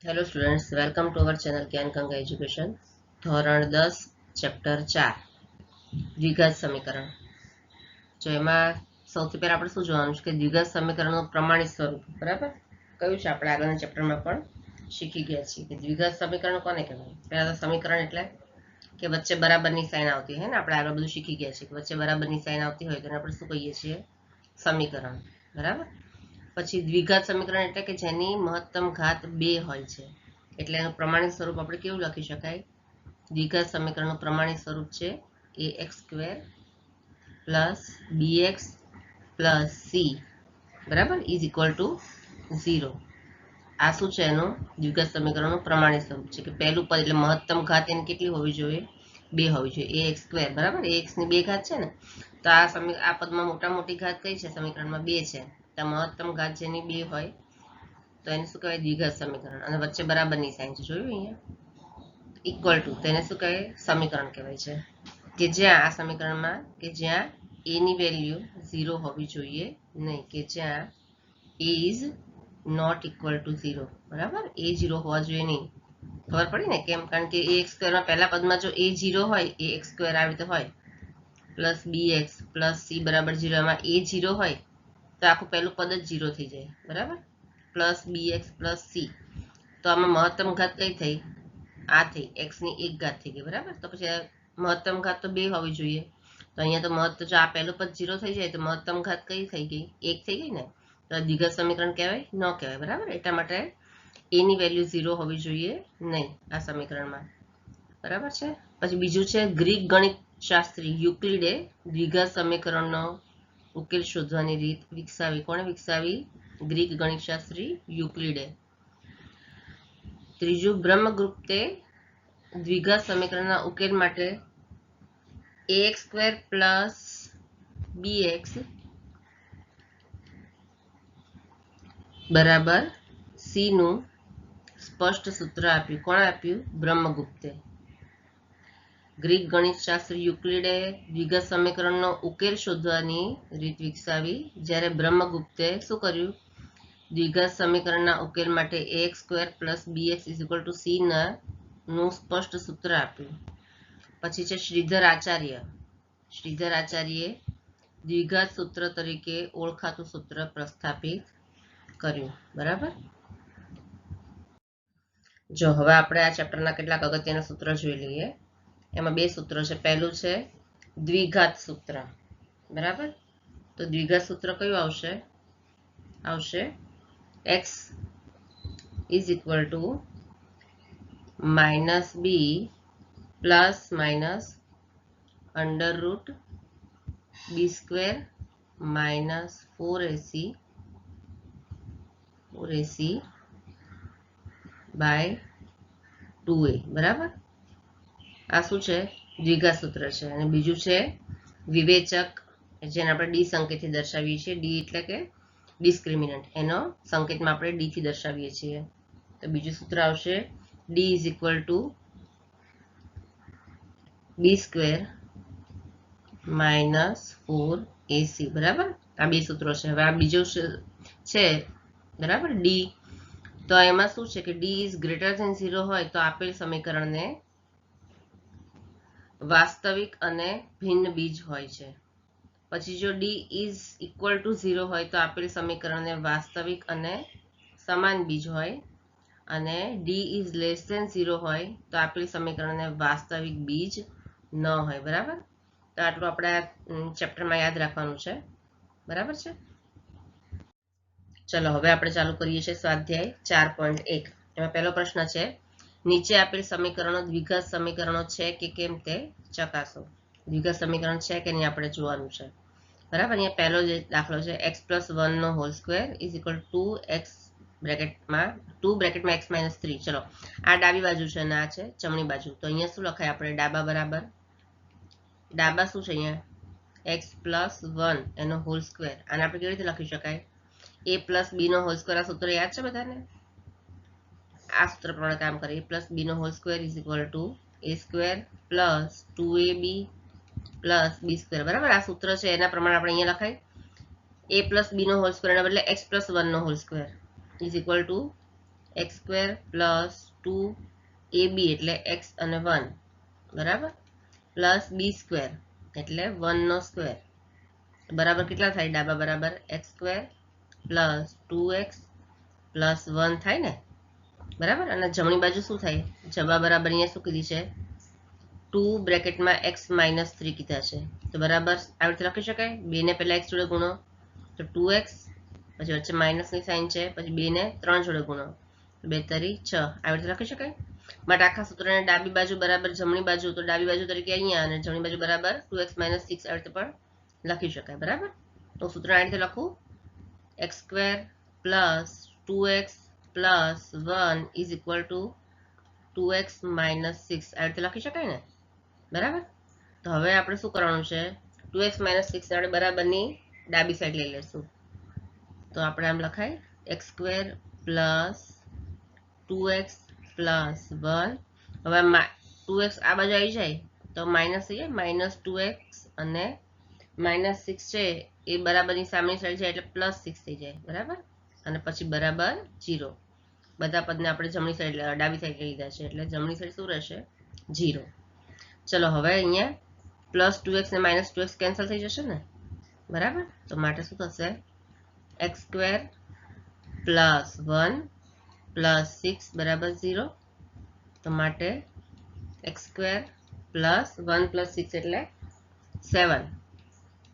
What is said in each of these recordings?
Hello students, welcome to our channel જ્ઞાન Ganga education. ધોરણ 10 chapter 4 દ્વિઘાત સમીકરણ. જો એમાં સૌથી પહેલા આપણે શું જોવાનું છે કે દ્વિઘાત સમીકરણનું પ્રમાણિત સ્વરૂપ. બરાબર, કયું છે આપણે આગળના ચેપ્ટરમાં પણ શીખી ગયા છીએ કે દ્વિઘાત સમીકરણ કોને કહેવાય. પહેલા તો સમીકરણ એટલે કે વચ્ચે બરાબરની સાઈન આવતી હોય ને, આપણે આગળ બધું શીખી ગયા છીએ કે વચ્ચે બરાબરની સાઈન આવતી હોય તો આપણે શું કહીએ છીએ? સમીકરણ. બરાબર. પછી દ્વિઘાત સમીકરણ એટલે કે જેની મહત્તમ ઘાત 2 હોય છે, એટલે એનું પ્રમાણિત સ્વરૂપ આપણે કેવું લખી શકાય? દ્વિઘાત સમીકરણનું પ્રમાણિત સ્વરૂપ છે ax² + bx + c બરાબર ઇઝ ઇક્વલ ટુ 0. આ શું છે? એનું દ્વિઘાત સમીકરણનું પ્રમાણિત સ્વરૂપ છે કે પહેલું પદ એટલે મહત્તમ ઘાત એની કેટલી હોવી જોઈએ? 2 હોવી જોઈએ. ax². બરાબર, ax ની 2 ઘાત છે ને, તો આ પદમાં મોટા મોટી ઘાત કઈ છે? સમીકરણમાં 2 છે. તો મહત્તમ ઘાત જેની 2 હોય તો એને શું કહેવાય? દ્વિઘાત સમીકરણ. અને વચ્ચે બરાબરની સાઈન છે, જોયું અહીંયા? ઇક્વલ ટુ, તેને શું કહે? સમીકરણ કહેવાય છે. કે જ્યાં આ સમીકરણમાં કે જ્યાં a ની વેલ્યુ 0 હોવી જોઈએ નહીં, કે જ્યાં a is not equal to 0. બરાબર, a 0 હોવા જોઈએ નહીં. ખબર પડી ને કેમ? કારણ કે ax² માં પહેલા પદમાં જો a 0 હોય, ax² આવી રીતે હોય પ્લસ bx પ્લસ c બરાબર 0, એમાં a 0 હોય તો આખું પહેલું પદ જ 0 થઈ જાય. બરાબર, પ્લસ bx પ્લસ c, તો આમાં મહત્તમ ઘાત કઈ થઈ? આ થઈ, x ની 1 ઘાત થઈ ગઈ. બરાબર, તો પછી મહત્તમ ઘાત તો 2 હોવી જોઈએ. તો અહીંયા તો મહત્તમ, જો આ પહેલું પદ 0 થઈ જાય તો મહત્તમ ઘાત કઈ થઈ ગઈ? 1 થઈ ગઈ ને, તો દ્વિઘાત સમીકરણ કહેવાય? ન કહેવાય. બરાબર, એટલા માટે a ની વેલ્યુ 0 હોવી જોઈએ નહીં આ સમીકરણમાં. બરાબર છે. પછી બીજું છે ગ્રીક ગણિત શાસ્ત્રી યુક્લિડે દ્વિઘાત સમીકરણનો ઉકેલ શોધવાની રીત વિકસાવી. કોણે વિકસાવી? ગ્રીક ગણિતશાસ્ત્રી યુક્લિડે. ત્રીજું, બ્રહ્મગુપ્તે દ્વિઘાત સમીકરણના ઉકેલ માટે ax² + bx બરાબર c નું સ્પષ્ટ સૂત્ર આપ્યું. કોણ આપ્યું? બ્રહ્મગુપ્તે. ગ્રીક ગણિતશાસ્ત્રી યુક્લિડે દ્વિઘાત સમીકરણનો ઉકેલ શોધવાની રીત વિકસાવી, જ્યારે બ્રહ્મગુપ્તે શું કર્યું? દ્વિઘાત સમીકરણના ઉકેલ માટે ax² + bx = c નું સ્પષ્ટ સૂત્ર આપ્યું. પછી છે શ્રીધર આચાર્ય. શ્રીધર આચાર્યે દ્વિઘાત સૂત્ર તરીકે ઓળખાતું સૂત્ર પ્રસ્થાપિત કર્યું. બરાબર. જો હવે આપણે આ ચેપ્ટરના કેટલાક અગત્યના સૂત્ર જોઈ લઈએ. એમાં 2 સૂત્રો છે. પહેલું છે દ્વિઘાત સૂત્ર. બરાબર, તો દ્વિઘાત સૂત્ર કયું આવશે? આવશે x is equal to -b plus minus √b² minus 4ac by 2a. બરાબર, આ શું છે? દ્વિઘાત સૂત્ર છે. અને બીજું છે વિવેચક, જેને આપણે ડી સંકેતથી દર્શાવીએ છીએ. ડી એટલે કે ડિસ્ક્રિમિનન્ટ, એનો સંકેતમાં આપણે ડી થી દર્શાવીએ છીએ. તો બીજું સૂત્ર આવશે d is equal two b² minus 4ac. બરાબર, આ 2 સૂત્રો છે. હવે આ બીજું છે બરાબર ડી, તો એમાં શું છે કે ડી ઇઝ ગ્રેટર ધેન 0 હોય તો આપેલ સમીકરણને વાસ્તવિક અને ભિન્ન બીજ હોય છે. પછી જો ડી ઇઝ ઇક્વલ ટુ 0 હોય તો આપેલ સમીકરણને વાસ્તવિક અને સમાન બીજ હોય, અને ડી ઇઝ લેસ ધેન 0 હોય તો આપેલ સમીકરણને વાસ્તવિક બીજ ન હોય. બરાબર, તો આટલું આપણે આ ચેપ્ટરમાં યાદ રાખવાનું છે. બરાબર છે. ચલો હવે આપણે ચાલુ કરીએ છીએ સ્વાધ્યાય 4.1. એમાં પહેલો પ્રશ્ન છે, નીચે આપેલ સમીકરણો દ્વિઘાત સમીકરણો છે કે કેમ તે ચકાસો. દ્વિઘાત સમીકરણ છે કે નહીં આપણે જોવાનું છે. બરાબર, અહીંયા પહેલો જે દાખલો છે x + 1² = 2x બ્રેકેટમાં 2 × x - 3. ચલો, આ ડાબી બાજુ છે અને આ છે જમણી બાજુ. તો અહીંયા શું લખાય આપણે? ડાબા બરાબર ડાબા શું છે અહીંયા? x + 1 એનો હોલ સ્ક્વેર. આને આપણે કેવી રીતે લખી શકાય? a + b નો હોલ સ્ક્વેર. આ સૂત્ર યાદ છે બધાને? આ સૂત્ર પ્રમાણે કામ કરે. a + b નો whole square = a² + 2ab + b². બરાબર, આ સૂત્ર છે એના પ્રમાણે આપણે અહીંયા લખાય a + b નો હોલ સ્ક્વેર ના બદલે x + 1 નો whole square = x square plus 2ab એટલે એક્સ અને 1 બરાબર પ્લસ બી સ્ક્વેર એટલે 1 નો સ્ક્વેર બરાબર કેટલા થાય ડાબા બરાબર x square plus 2x plus 1 થાય ને બરાબર અને જમણી બાજુ શું થાય જવાબ બરાબર અહીંયા શું કીધી છે 2 બ્રેકેટમાં x માઇનસ 3 કીધા છે તો બરાબર આવી રીતે લખી શકાય 2 ને પહેલા x જોડે ગુણો તો 2x પછી વચ્ચે માઇનસની સાઇન છે પછી 2 ને 3 જોડે ગુણો 2 તરી 6 આવી રીતે લખી શકાય માટે આખા સૂત્રને ડાબી બાજુ બરાબર જમણી બાજુ તો ડાબી બાજુ તરીકે અહીંયા અને જમણી બાજુ બરાબર 2x - 6 આવી રીતે પણ લખી શકાય બરાબર તો સૂત્ર આ રીતે લખું x square plus 2x plus 1 is equal to 2x - 6 આવી રીતે લખી શકાય ને બરાબર તો હવે આપણે શું કરવાનું છે 2x - 6 આપણે બરાબરની ડાબી સાઈડ લઈ લેશું તો આપણે આમ લખાય x square plus 2x plus 1 હવે 2x આ બાજુ આવી જાય તો માઇનસ થઈ જાય માઇનસ 2x અને માઇનસ 6 છે એ બરાબરની સામેની સાઈડ જાય એટલે પ્લસ 6 થઈ જાય બરાબર અને પછી બરાબર 0 બધા પદને આપણે જમણી સાઈડ ડાબી સાઈડ લીધા છે એટલે જમણી સાઈડ શું રહેશે 0 ચલો હવે અહીંયા પ્લસ 2x ને માઇનસ 2x કેન્સલ થઈ જશે ને બરાબર તો માટે શું થશે x સ્ક્વેર પ્લસ 1 પ્લસ 6 બરાબર 0 તો માટે x સ્ક્વેર પ્લસ 1 પ્લસ 6 એટલે 7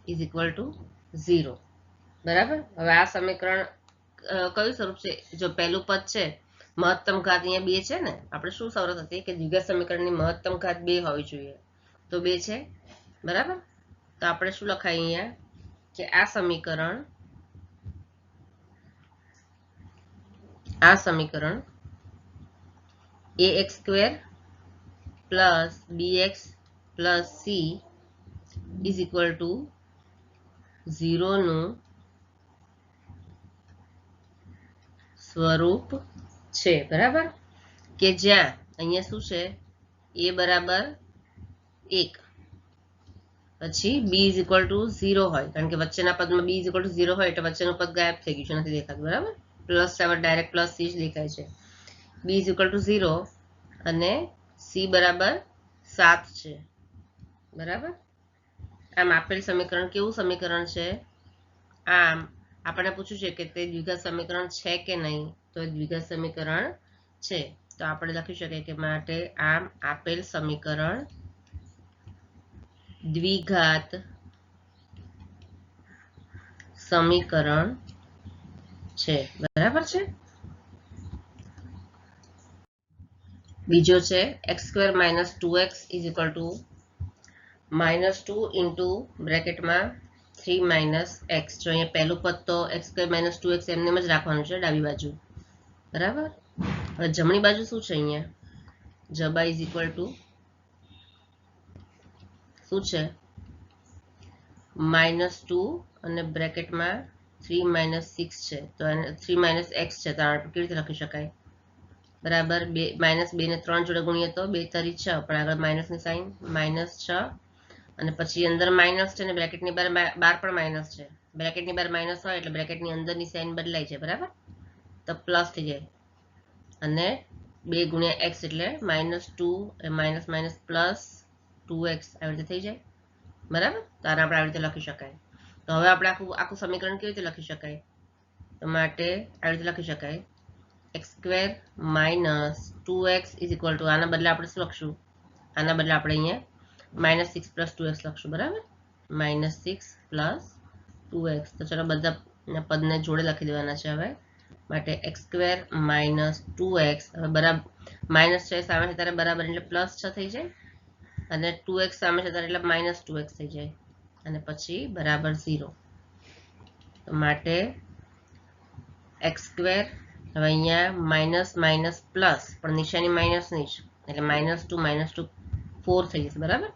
ઇઝ ઇક્વલ ટુ 0 બરાબર હવે આ સમીકરણ કયું સ્વરૂપ છે જો પહેલું પદ છે મહત્તમ ઘાત અહીંયા 2 છે ને આપણે શું શરત હતી કે દ્વિઘાત સમીકરણની મહત્તમ ઘાત 2 હોવી જોઈએ તો 2 છે બરાબર તો આપણે શું લખાય અહીંયા કે આ સમીકરણ ax square plus bx plus c is equal to 0 નું સ્વરૂપ છે બરાબર કે જ્યાં અહીંયા શું છે a બરાબર 1 પછી b ઇઝ ઇક્વલ ટુ 0 હોય કારણ કે વચ્ચેના પદમાં b ઇઝ ઇક્વલ ટુ 0 હોય એટલે વચ્ચેનું પદ ગાયબ થઈ ગયું છે નથી દેખાતું બરાબર પ્લસ 7 ડાયરેક્ટ પ્લસ c જ દેખાય છે b ઇઝ ઇક્વલ ટુ 0 અને c બરાબર 7 છે બરાબર આમ આપેલ સમીકરણ કેવું સમીકરણ છે આમ આપણને પૂછ્યું છે કે તે દ્વિઘાત સમીકરણ છે કે નહીં તો એ દ્વિઘાત સમીકરણ છે તો આપણે લખી શકીએ કે માટે આમ આપેલ સમીકરણ દ્વિઘાત સમીકરણ છે બરાબર છે બીજો છે x square minus 2x is equal to -2 into બ્રેકેટમાં 3 માઇનસ એક્સ જો અહીંયા પહેલું પદ તો x સ્ક્વેર માઇનસ 2x એમને જ રાખવાનું છે ડાબી બાજુ બરાબર હવે જમણી બાજુ શું છે અહીંયા જબા ઇઝ ઇક્વલ ટુ શું છે -2 અને બ્રેકેટમાં 3 માઇનસ 6 છે તો 3 માઇનસ એક્સ છે તો આપણે કેવી રીતે લખી શકાય બરાબર -2 ને 3 જોડે ગુણીએ તો 2 તરી 6 પણ આગળ માઇનસની સાઇન -6 અને પછી અંદર માઇનસ છે ને બ્રેકેટની બહાર પણ માઇનસ છે બ્રેકેટની બહાર માઇનસ હોય એટલે બ્રેકેટની અંદરની સાઇન બદલાય છે બરાબર તો પ્લસ થઈ જાય અને 2 ગુણ્યા x એટલે -2 એ માઇનસ માઇનસ પ્લસ 2x આવી રીતે થઈ જાય બરાબર તો આને આપણે આવી રીતે લખી શકાય તો હવે આપણે આખું સમીકરણ કેવી રીતે લખી શકાય તો માટે આવી રીતે લખી શકાય x square minus 2x is equal two આના બદલે આપણે શું લખશું આના બદલે આપણે અહીંયા -6 પ્લસ 2x લખશું બરાબર -6 પ્લસ 2x તો ચલો બધા પદને જોડે લખી દેવાના છે હવે માટે x સ્ક્વેર માઇનસ 2x હવે બરાબર માઇનસ છે સામે છે ત્યારે બરાબર એટલે પ્લસ 6 થઈ જાય અને 2x સામે છે ત્યારે એટલે -2x થઈ જાય અને પછી બરાબર 0 તો માટે x સ્ક્વેર હવે અહીંયા માઇનસ માઇનસ પ્લસ પણ નિશાની માઇનસની જ એટલે -2 4 થઈ જશે બરાબર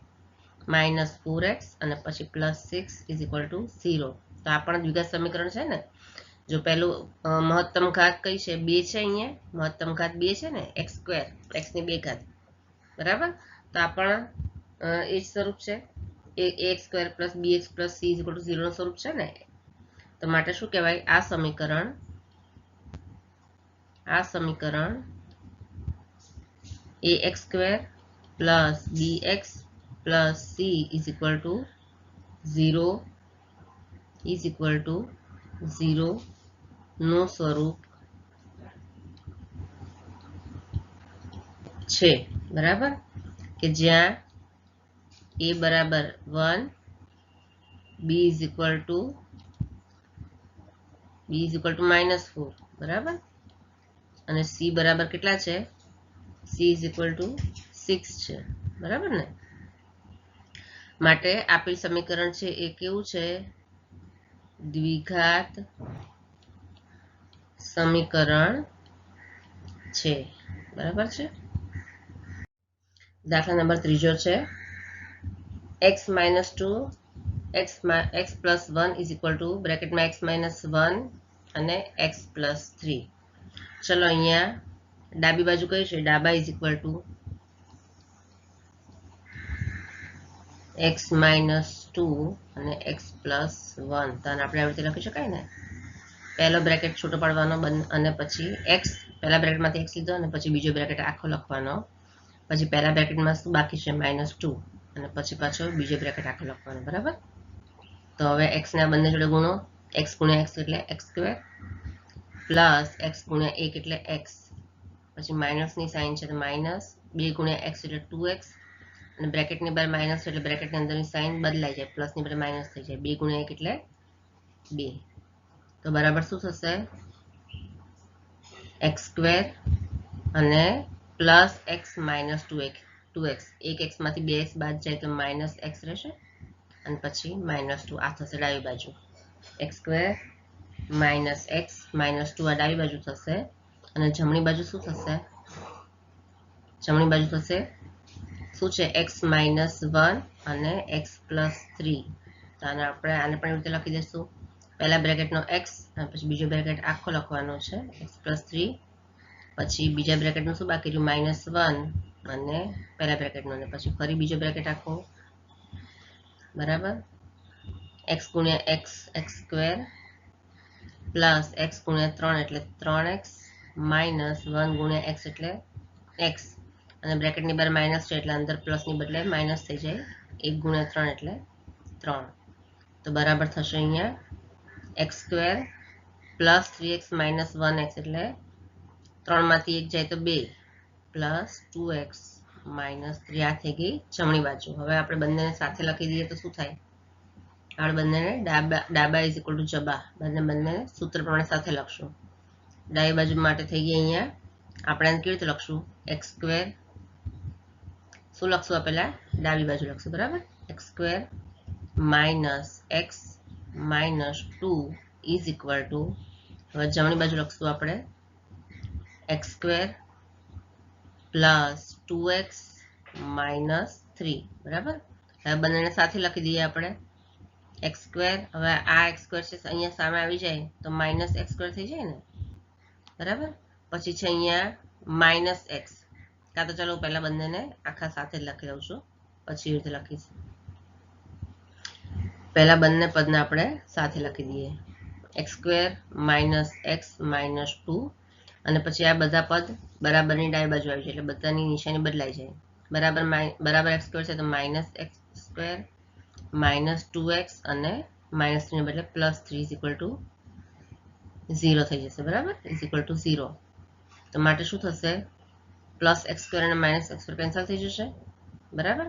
-4x અને પછી +6 ઇઝ ઇક્વલ ટુ 0 તો આ પણ દ્વિઘાત સમીકરણ છે ને જો પહેલું મહત્તમ ઘાત કઈ છે 2 છે અહીંયા મહત્તમ ઘાત 2 છે ને x સ્ક્વેર x ની 2 ઘાત બરાબર તો આ પણ એ જ સ્વરૂપ છે ax square plus bx plus c is equal to 0 નું સ્વરૂપ છે ને તો માટે શું કહેવાય આ સમીકરણ આ સમીકરણ ax square plus bx plus c is equal to 0 નું સ્વરૂપ છે, બરાબર, કે જ્યાં a બરાબર 1, b ઇઝ ઇક્વલ ટુ -4, બરાબર, અને c બરાબર કેટલા છે? c ઇઝ ઇક્વલ ટુ 6 છે, બરાબર ને? માટે આપેલ સમીકરણ છે એ કેવું છે? દ્વિઘાત સમીકરણ છે, બરાબર છે. દાખલા નંબર ત્રીજો છે x - 2 x plus 1 is equal to બ્રેકેટમાં x minus 1 અને x plus 3. ચલો અહીંયા ડાબી બાજુ કઈ છે? ડાબા is equal to x minus 2 અને x plus 1. તો આપણે આવી રીતે લખી શકાય ને? પહેલો બ્રેકેટ છૂટો પાડવાનો અને પછી x, પહેલા બ્રેકેટમાંથી x લીધો અને પછી બીજો બ્રેકેટ આખો લખવાનો. પછી પહેલા બ્રેકેટમાં શું બાકી છે? -2 અને પછી પાછો બીજો બ્રેકેટ આખો લખવાનો, બરાબર. તો હવે x ને આ બંને જોડે ગુણો. x ગુણ્યા x એટલે x સ્ક્વેર પ્લસ x ગુણ્યા 1 એટલે x, પછી માઇનસની સાઇન છે તો માઇનસ 2 ગુણ્યા x એટલે 2x, અને બ્રેકેટની બહાર માઇનસ એટલે બ્રેકેટની અંદરની સાઇન બદલાઈ જાય, પ્લસની બહાર માઇનસ થઈ જાય. 2 ગુણ્યા 1 એટલે 2. તો બરાબર શું થશે? x સ્ક્વેર અને plus x minus 2x. 1x માંથી 2x બાદ જાય તો માઇનસ x રહેશે અને પછી -2 આ થશે ડાબી બાજુ. x square minus x minus 2 આ ડાબી બાજુ થશે અને જમણી બાજુ શું થશે? જમણી બાજુ થશે શું છે? x minus 1 અને x plus 3. તો આને પણ એવી રીતે લખી દઈશું. પહેલા બ્રેકેટનો x અને પછી બીજો બ્રેકેટ આખો લખવાનો છે x plus 3. પછી બીજા બ્રેકેટનું શું બાકી રહ્યું? -1 અને પહેલા બ્રેકેટનું, અને પછી ફરી બીજો બ્રેકેટ આખો, બરાબર. x ગુણ્યા x x square plus x ગુણ્યા 3 એટલે 3x માઇનસ 1 ગુણ્યા x એટલે x, અને બ્રેકેટની બહાર માઇનસ છે એટલે અંદર પ્લસની બદલે માઇનસ થઈ જાય. 1 ગુણ્યા 3 એટલે 3. તો બરાબર થશે અહીંયા x square plus 3x minus 1x એટલે 3 માંથી 1 જાય તો 2 પ્લસ 2x માઇનસ 3. આ થઈ ગઈ જમણી બાજુ. હવે આપણે બંનેને સાથે લખી દઈએ તો શું થાય? આપણે બંનેને ડાબા ઇઝ ઇક્વલ ટુ જબા બંને સૂત્ર પ્રમાણે સાથે લખશું. ડાબી બાજુ માટે થઈ ગઈ અહીંયા આપણે કેવી રીતે લખશું? x સ્ક્વેર, શું લખશું? પહેલા ડાબી બાજુ લખશું, બરાબર. x square minus x minus 2 is equal two, હવે જમણી બાજુ લખશું આપણે x square plus 2x minus 3, બરાબર. હવે બંનેને સાથે લખી દઈએ આપણે x સ્ક્વેર. હવે આ x સ્ક્વેર છે અહીંયા સામે આવી જાય તો માઇનસ x સ્ક્વેર થઈ જાય ને, બરાબર. પછી છે અહીંયા માઇનસ x. કાં તો ચાલો પહેલા બંનેને આખા સાથે જ લખી દઉં છું, પછી એ રીતે લખીશ. પહેલા બંને પદને આપણે સાથે લખી દઈએ. x square minus x minus 2, અને પછી આ બધા પદ બરાબરની ડાબી બાજુ આવી જાય એટલે બધાની નિશાની બદલાઈ જાય. બરાબર x સ્ક્વેર છે તો minus x square minus 2x અને માઇનસ 3 ને બદલે પ્લસ 3 ઇઝ ઇક્વલ ટુ 0 થઈ જશે, બરાબર. Is equal to 0. તો માટે શું થશે? પ્લસ x સ્ક્વેર અને માઇનસ x સ્ક્વેર કેન્સલ થઈ જશે, બરાબર.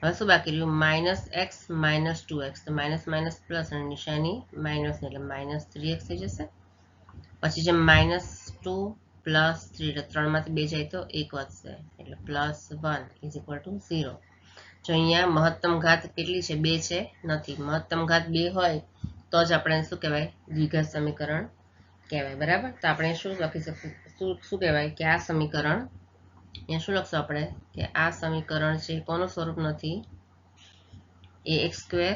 હવે શું બાકી રહ્યું? Minus x minus 2x. તો માઇનસ માઇનસ પ્લસ અને નિશાની માઇનસ એટલે માઇનસ 3x થઈ જશે. પછી જે -2 પ્લસ 3 એટલે 3 માંથી 2 જાય તો 1 વધશે એટલે પ્લસ 1 ઇઝ ઇક્વલ ટુ 0. જો અહીંયા મહત્તમ ઘાત કેટલી છે? 2 છે? નથી. મહત્તમ ઘાત 2 હોય તો જ આપણે શું કહેવાય? દ્વિઘાત સમીકરણ કહેવાય, બરાબર. તો આપણે શું લખી શકીએ? શું કહેવાય કે આ સમીકરણ, અહીંયા શું લખશું આપણે કે આ સમીકરણ છે કોનું સ્વરૂપ નથી? ax square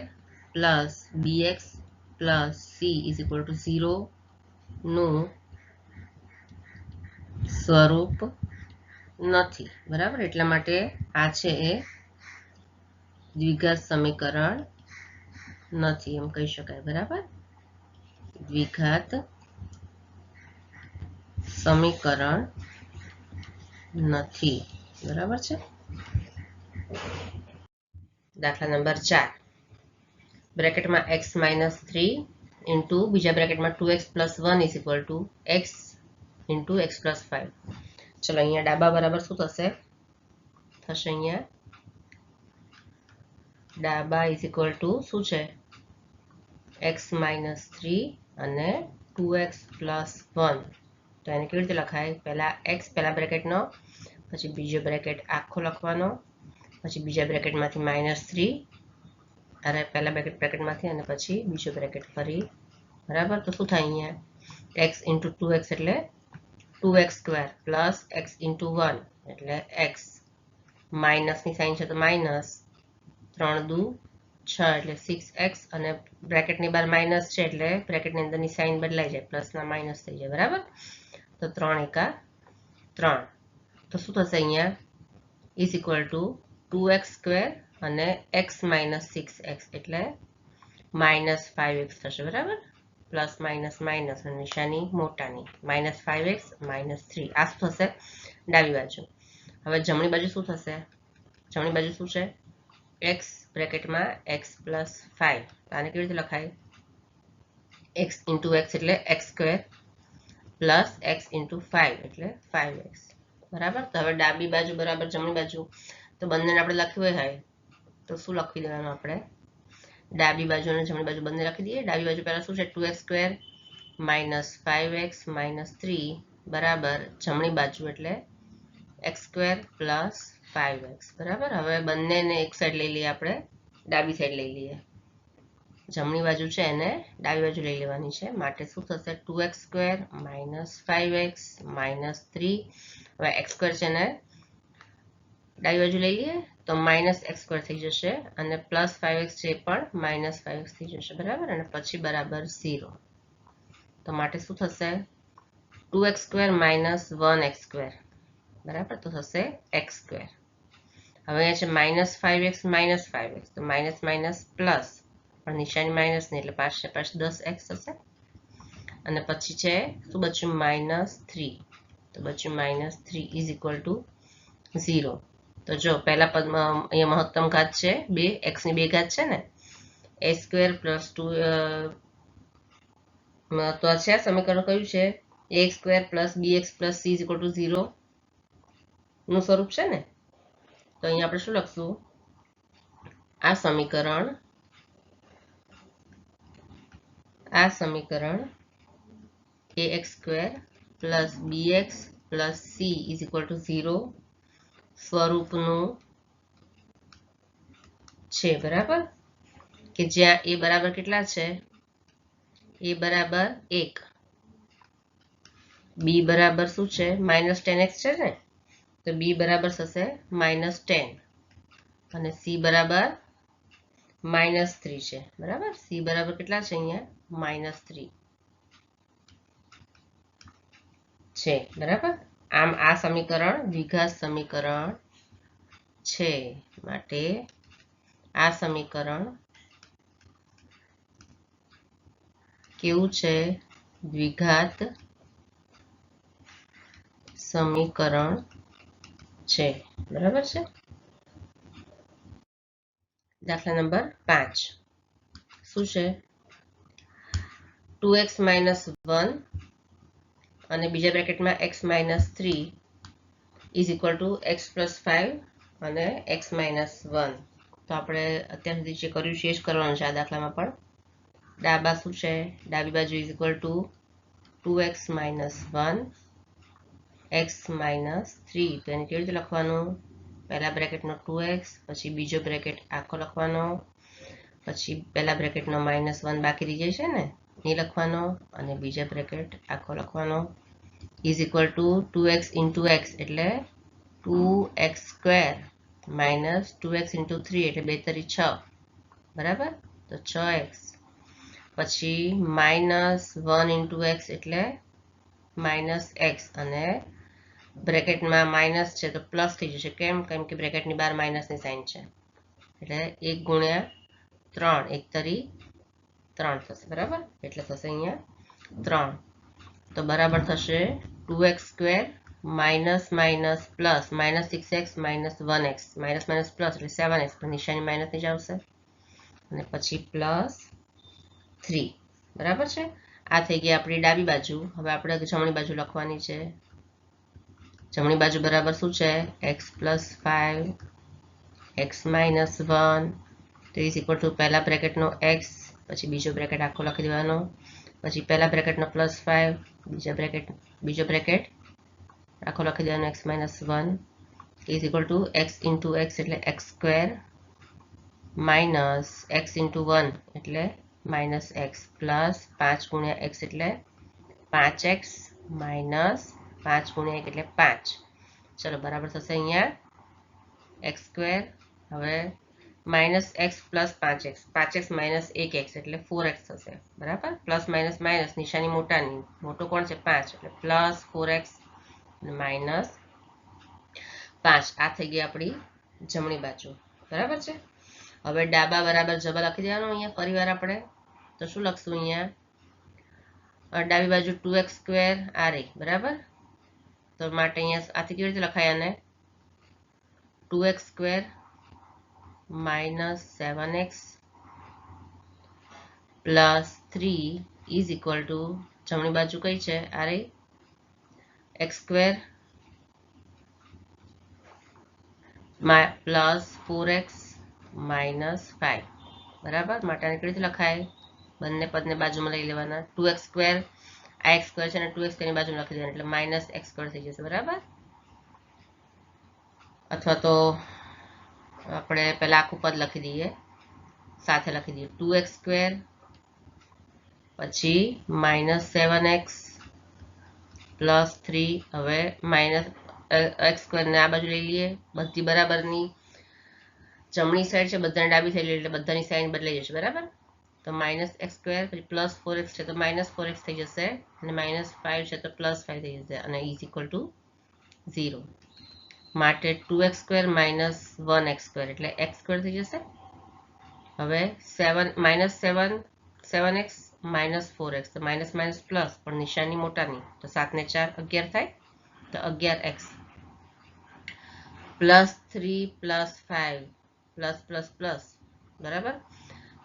plus bx plus c is equal to 0 નું સ્વરૂપ નથી, બરાબર. એટલા માટે આ છે એ દ્વિઘાત સમીકરણ નથી એમ કહી શકાય, બરાબર. દ્વિઘાત સમીકરણ નથી. બરાબર છે. દાખલા નંબર 4 બ્રેકેટમાં x માઇનસ 3 ઇન્ટુ બીજા બ્રેકેટમાં 2x plus 1 is equal to x into x plus 5. ચલો અહીંયા ડાબા બરાબર શું થશે? થશે અહીંયા ડાબા ઇઝ ઇક્વલ ટુ શું છે? x માઇનસ 3 અને 2x પ્લસ 1. તો એને કેવી રીતે લખાય? પહેલા x પહેલા બ્રેકેટનો, પછી બીજો બ્રેકેટ આખો લખવાનો, પછી બીજા બ્રેકેટમાંથી -3 અરે પહેલા બ્રેકેટમાંથી અને પછી બીજો બ્રેકેટ ફરી. બરાબર. તો શું થાય અહીંયા? x ઇન્ટુ 2x એટલે 2x² પ્લસ x ઇન્ટુ 1 એટલે x. માઇનસની સાઇન છે તો માઇનસ 3 દુ 6 એટલે 6x અને બ્રેકેટની બહાર માઇનસ છે એટલે બ્રેકેટની અંદરની સાઇન બદલાઈ જાય, પ્લસના માઇનસ થઈ જાય. બરાબર. તો 3 એકા 3. તો શું થશે અહીંયા? ઇઝ ઇક્વલ ટુ 2x² અને x માઇનસ 6x એટલે -5x થશે. બરાબર. પ્લસ માઇનસ માઇનસ અને નિશાની મોટાની -5x -3. આ શું થશે? ડાબી બાજુ. હવે જમણી બાજુ શું થશે? જમણી બાજુ શું છે? x બ્રેકેટમાં x plus 5. આને કેવી રીતે લખાય? x ઇન્ટુ x એટલે x² પ્લસ x ઇન્ટુ 5 એટલે 5x. બરાબર. તો હવે ડાબી બાજુ બરાબર જમણી બાજુ, તો બંનેને આપણે લખ્યું હોય તો શું લખી દેવાનું આપણે? ડાબી બાજુ અને જમણી બાજુ બંને લખી દઈએ. ડાબી બાજુ પહેલા શું છે? 2x² માઇનસ 5x માઇનસ 3 બરાબર જમણી બાજુ એટલે x² પ્લસ 5x. બરાબર. હવે બંનેને એક સાઈડ લઈ લઈએ, આપણે ડાબી સાઈડ લઈ લઈએ. જમણી બાજુ છે એને ડાબી બાજુ લઈ લેવાની છે, માટે શું થશે? 2x² minus 5x minus 3. હવે x² છે ને ડાબી બાજુ લઈ લઈએ તો -x² થઈ જશે અને પ્લસ 5x છે પણ -5x થઈ જશે. બરાબર. અને પછી બરાબર 0. તો માટે શું થશે? 2x² minus 1x². બરાબર. તો થશે x². હવે અહીંયા છે -5x માઇનસ 5x, તો માઇનસ માઇનસ પ્લસ પણ નિશાની માઇનસ ની એટલે 5 5 10x થશે. અને પછી છે શું બચ્યું? -3. તો બચ્યું -3 ઇઝ ઇક્વલ ટુ 0. તો જો પહેલા પદમાં અહીંયા મહત્તમ ઘાત છે 2, x ની 2 ઘાત છે ને, a² પ્લસ 2. તો આ છે આ સમીકરણ કયું છે? ax² plus bx plus c is equal to 0 નું સ્વરૂપ છે ને. તો અહીંયા આપણે શું લખશું? આ સમીકરણ ax² plus bx plus c is equal to 0 સ્વરૂપનું છે. બરાબર. કે જ્યાં a બરાબર કેટલા છે? a બરાબર 1, b બરાબર શું છે? -10x છે ને, તો b બરાબર થશે -10 અને c બરાબર -3 છે. બરાબર. c બરાબર કેટલા છે અહીંયા? -3 છે. બરાબર. આમ આ સમીકરણ દ્વિઘાત સમીકરણ છે, માટે આ સમીકરણ કેવું છે? દ્વિઘાત સમીકરણ છે. બરાબર છે. દાખલા નંબર 5 શું છે? 2x માઇનસ 1 અને બીજા બ્રેકેટમાં x minus 3 is equal to x plus 5 અને x માઇનસ 1. તો આપણે અત્યાર સુધી જે કર્યું છે એ જ કરવાનું છે આ દાખલામાં પણ. ડાબા શું છે? ડાબી બાજુ is equal to 2x minus 1 x minus 3. તો એને કેવી રીતે લખવાનું? પહેલા બ્રેકેટનો 2x, પછી બીજો બ્રેકેટ આખો લખવાનો, પછી પહેલા બ્રેકેટનો -1 બાકી રહી જાય છે ને એ લખવાનો અને બીજા બ્રેકેટ આખો લખવાનો is equal to 2x into x એટલે 2x² માઇનસ 2x ઇન્ટુ 3 એટલે 2 તરી 6. બરાબર. તો 6x પછી -1 ઇન્ટુ x એટલે -x અને બ્રેકેટમાં માઇનસ છે તો પ્લસ થઈ જશે. કેમ? કે બ્રેકેટની બહાર માઇનસની સાઇન છે એટલે 1 ગુણ્યા 3 1 તરી 3 થશે. બરાબર. એટલે થશે અહીંયા 3. તો બરાબર થશે 2x square minus minus plus minus 6x minus 1x minus minus plus એટલે 7x પણ નિશાની માઇનસની જ આવશે અને પછી પ્લસ 3 બરાબર છે. આ થઈ ગઈ આપણી ડાબી બાજુ. હવે આપણે જમણી બાજુ લખવાની છે. જમણી બાજુ બરાબર શું છે? x પ્લસ 5 x માઇનસ 1 તો ઇઝ ઇક્વલ ટુ પહેલા બ્રેકેટનો x પછી બીજો બ્રેકેટ આખો લખી દેવાનો પછી પહેલા બ્રેકેટનો પ્લસ 5 બીજો બ્રેકેટ આખો લખી દેવાનો x minus 1 is equal to x into x એટલે x square minus x into 1 એટલે માઇનસ x પ્લસ 5 ગુણ્યા x એટલે 5x માઇનસ 5 ગુણ્યા 1 એટલે 5. ચલો બરાબર થશે અહીંયા x સ્ક્વેર હવે minus x plus 5x 5x minus 1x એટલે 4x થશે બરાબર. પ્લસ માઇનસ માઇનસ નિશાની મોટાની મોટો કોણ છે 5 એટલે પ્લસ 4x માઇનસ 5. આ થઈ ગઈ આપણી જમણી બાજુ બરાબર છે. હવે ડાબા બરાબર જબા લખી દેવાનું અહીંયા ફરીવાર આપણે તો શું લખશું અહીંયા ડાબી બાજુ 2x સ્ક્વેર આ રહી બરાબર. તો માટે અહીંયા આથી કેવી રીતે લખાય આને 2x square minus 7x plus 3 is equal to જમણી બાજુ કઈ છે આ રહી x square plus 4x minus 5 બરાબર. માટે આને કેવી રીતે લખાય બંને પદને બાજુમાં લઈ લેવાના 2x સ્ક્વેર આ x સ્ક્વેર છે અને 2x ની બાજુમાં લખી દેવાના એટલે માઇનસ x સ્ક્વેર થઈ જશે બરાબર. અથવા તો આપણે પહેલા આખું પદ લખી દઈએ સાથે લખી દઈએ 2x સ્ક્વેર પછી માઇનસ 7x પ્લસ 3 હવે માઇનસ x સ્ક્વેરને આ બાજુ લઈ લઈએ બધી બરાબરની જમણી સાઈડ છે બધાની ડાબી થઈ એટલે બધાની સાઈડ બદલાઈ જશે બરાબર. તો માઇનસ x સ્ક્વેર પછી પ્લસ 4x છે તો માઇનસ 4x થઈ જશે અને માઇનસ 5 છે તો પ્લસ 5 થઈ જશે અને ઇઝ ઇક્વલ ટુ 0 માટે 2x square minus 1x square એટલે x સ્ક્વેર થઈ જશે. હવે 7x માઇનસ 4x તો માઇનસ માઇનસ પ્લસ પણ નિશાની મોટાની તો 7 ને 4 11 થાય તો 11x plus 3 plus 5 plus plus plus બરાબર.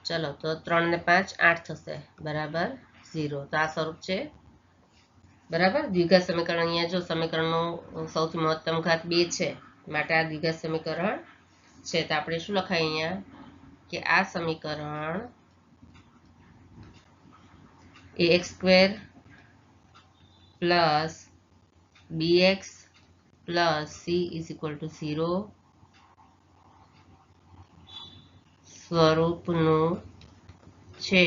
ચલો તો 3 ને 5 8 થશે બરાબર 0. તો આ સ્વરૂપ છે બરાબર. દ્વિઘાત સમીકરણ અહીંયા જો સમીકરણનો સૌથી મહત્તમ ઘાત 2 છે માટે આ દ્વિઘાત સમીકરણ છે. તો આપણે શું લખાય અહીંયા કે આ સમીકરણ ax square plus bx plus c is equal to 0 સ્વરૂપનું છે.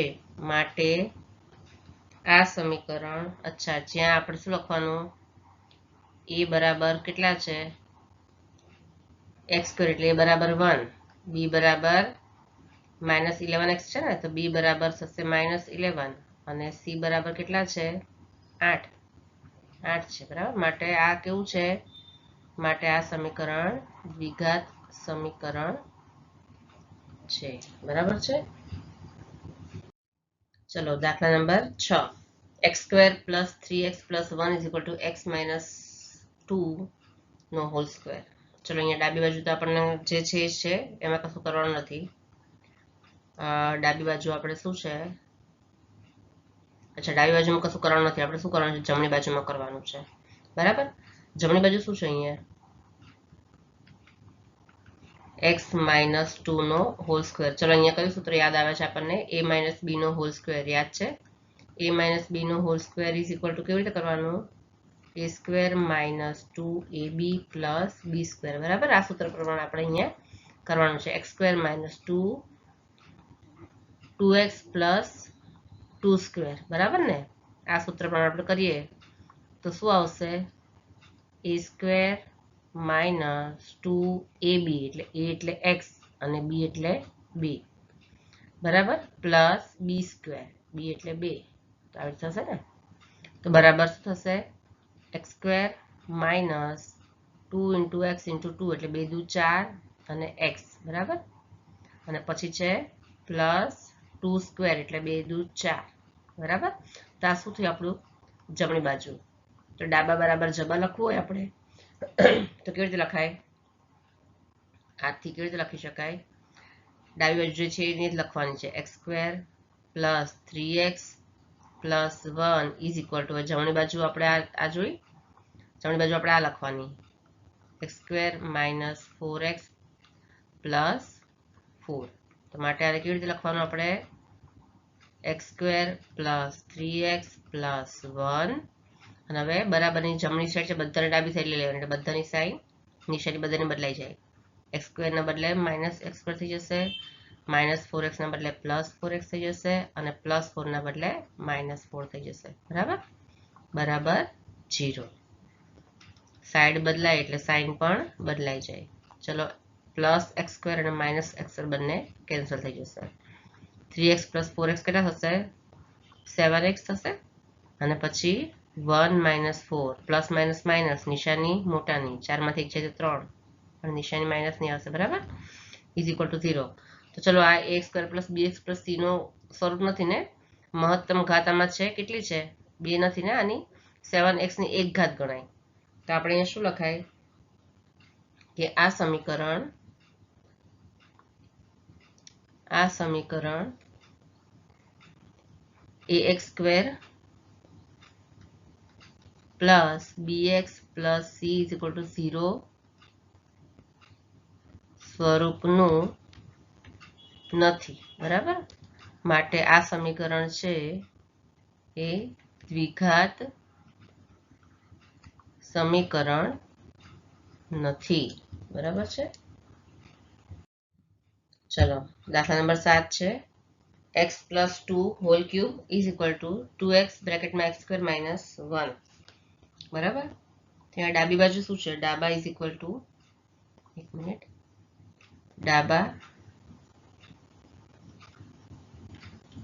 માટે આ સમીકરણ અચ્છા જ્યાં આપણે શું લખવાનું a બરાબર કેટલા છે x સ્ક્વેર એટલે a બરાબર 1 b બરાબર માઇનસ 11x છે ને તો b બરાબર થશે માઇનસ 11 અને c બરાબર કેટલા છે 8 છે બરાબર. માટે આ કેવું છે માટે આ સમીકરણ દ્વિઘાત સમીકરણ છે બરાબર છે. ચલો દાખલા number 6 x square plus 3x plus 1 is equal to x minus 2 નો હોલ સ્ક્વેર. ચલો અહીંયા ડાબી બાજુ તો આપણને જે છે એમાં કશું કરવાનું નથી. ડાબી બાજુ આપણે શું છે અચ્છા ડાબી બાજુમાં કશું કરવાનું નથી આપણે શું કરવાનું છે જમણી બાજુમાં કરવાનું છે બરાબર. જમણી બાજુ શું છે અહીંયા x માઇનસ 2 નો હોલ સ્ક્વેર. ચલો અહીંયા કયું સૂત્ર યાદ આવે છે આપણને a માઇનસ b નો હોલ સ્ક્વેર યાદ છે. a માઇનસ b નો whole square is equal to કેવી રીતે કરવાનું a square minus 2ab plus b square બરાબર. આ સૂત્ર પ્રમાણે આપણે અહીંયા કરવાનું છે x square minus 2x plus 2 square બરાબર ને. આ સૂત્ર પ્રમાણે આપણે કરીએ તો શું આવશે a સ્ક્વેર માઇનસ 2ab એટલે a એટલે x અને b એટલે b બરાબર પ્લસ b સ્ક્વેર b એટલે 2 તો આવી થશે ને. તો બરાબર શું થશે x square minus 2 into x into 2 એટલે 2 દુ 4 અને x બરાબર અને પછી છે પ્લસ 2 સ્ક્વેર એટલે 2 દુ 4 બરાબર. તો આ શું થયું આપણું જમણી બાજુ. તો તો ડાબા બરાબર જબા લખવું હોય આપણે તો કેવી રીતે લખાય? આથી કેવી રીતે લખી શકાય? ડાબી બાજુ જે છે એ રીતે લખવાની છે x² plus 3x plus 1 is equal two, જમણી બાજુ આપણે આ જોઈ, જમણી બાજુ આપણે આ લખવાની x² માઇનસ 4x પ્લસ 4. તો માટે આ કેવી રીતે લખવાનું આપણે? x² plus 3x plus 1. અને હવે બરાબરની જમણી સાઈડ છે બધાને ડાબી સાઈડ લઈ લેવાની, એટલે બધાની સાઈડ નિશાની બધાની બદલાઈ જાય. x² ના બદલે માઇનસ x² થઈ જશે, માઇનસ 4x ના બદલે પ્લસ 4x થઈ જશે, અને પ્લસ 4 ના બદલે માઇનસ 4 થઈ જશે. બરાબર? બરાબર 0. સાઈડ બદલાય એટલે સાઈન પણ બદલાઈ જાય. ચલો, પ્લસ x² અને માઇનસ x² બંને કેન્સલ થઈ જશે. 3x પ્લસ 4x કેટલા થશે? 7x થશે. અને પછી 1 માઇનસ 4 પ્લસ માઇનસ માઇનસ નિશાની મોટાની, 4 માંથી 1 છે તો 3 અને નિશાની માઇનસ ની આવશે. બરાબર? Is equal to 0. તો ચલો, આ a² plus bx plus c નો સ્વરૂપ નથી ને, મહત્તમ ઘાત આમાં છે કેટલી છે? 2 નથી ને, આની 7x ની 1 ઘાત ગણાય. તો આપણે અહીંયા શું લખાય કે આ સમીકરણ ax² plus bx plus c is equal to 0 સ્વરૂપનું નથી. બરાબર? માટે આ સમીકરણ છે એ દ્વિઘાત સમીકરણ નથી. બરાબર છે? ચલો, દાખલા નંબર 7 છે x plus 2 whole cube is equal to 2x બ્રેકેટમાં x² માઇનસ 1. બરાબર? ત્યાં ડાબી બાજુ શું છે? ડાબા ઇઝ ઇક્વલ ટુ, એક મિનિટ, ડાબા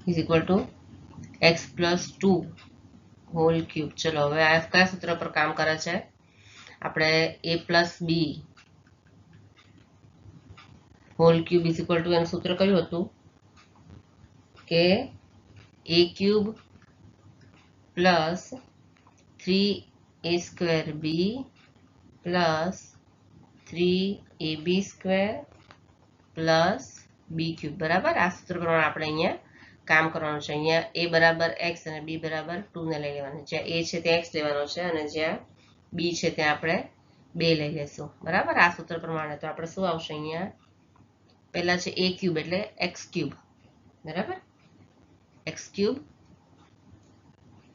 is equal to x plus 2 whole cube. ચલો, હવે આ કયા સૂત્ર પર કામ કરે છે? આપણે a plus b whole cube is equal to, એનું સૂત્ર કયું હતું કે a³ plus 3a² b plus 3ab² plus b³. બરાબર? આ સૂત્ર પ્રમાણે આપણે અહીંયા કામ કરવાનું છે. અહીંયા a બરાબર x અને b બરાબર 2 ને લઈ લેવાનું. જ્યાં a છે ત્યાં x લેવાનો છે અને જ્યાં b છે ત્યાં આપણે 2 લઈ લેશું. બરાબર? આ સૂત્ર પ્રમાણે તો આપણે શું આવશે? અહીંયા પહેલા છે a³ એટલે x³. બરાબર? x³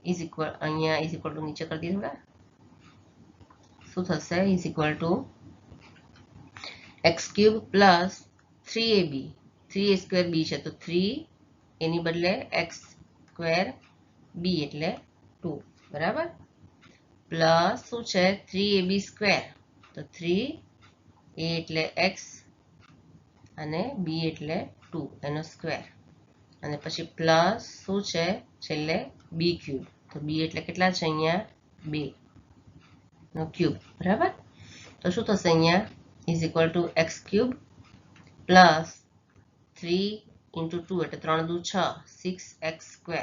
ઇઝ ઇક્વલ, અહીંયા ઇઝ ઇક્વલ ટુ નીચે કરી દીધું. શું થશે? Is equal two x³ plus 3ab, 3a² b છે તો 3 એની બદલે x²b એટલે 2. બરાબર? પ્લસ શું છે? 3ab², તો 3a એટલે x અને b એટલે 2 એનો સ્ક્વેર, અને પછી પ્લસ શું છે છેલ્લે? b³. તો b એટલે કેટલા છે? અહીંયા 2 નો ક્યુબ. બરાબર? તો શું થશે? અહીંયા is equal two x³ plus 3 into 2 એટલે 3 દુ 6, 6x².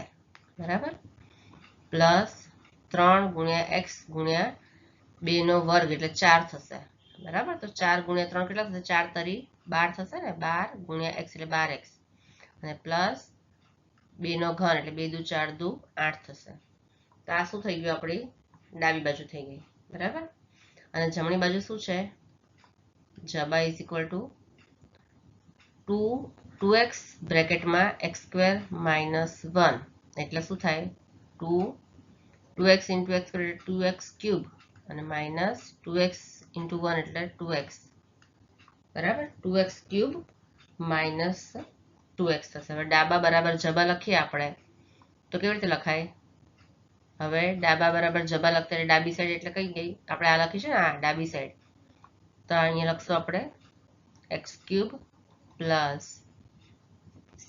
બરાબર? પ્લસ 3 ગુણ્યા x ગુણ્યા 2 નો વર્ગ એટલે 4 થશે. બરાબર? તો 4 ગુણ્યા 3 કેટલા થશે? 4 તરી 12 થશે ને, 12 ગુણ્યા x એટલે 12x, અને પ્લસ 2 નો ઘન એટલે 2 દુ 4 દુ 8 થશે. તો આ શું થઈ ગયું? આપણી ડાબી બાજુ થઈ ગઈ. બરાબર? અને જમણી બાજુ શું છે? જબા ઇઝ ઇક્વલ ટુ 2x બ્રેકેટમાં x² માઇનસ 1 એટલે શું થાય? 2x ઇન્ટુ x² એટલે 2x³ અને માઇનસ 2x ઇન્ટુ 1 એટલે 2x. બરાબર? 2x³ માઇનસ 2x થશે. હવે ડાબા બરાબર જબા લખીએ આપણે તો કેવી રીતે લખાય? હવે ડાબા બરાબર જબા લખતા ડાબી સાઈડ એટલે કઈ ગઈ? આપણે આ લખી છે ને, આ ડાબી સાઈડ. તો અહીંયા લખશું આપણે x³ plus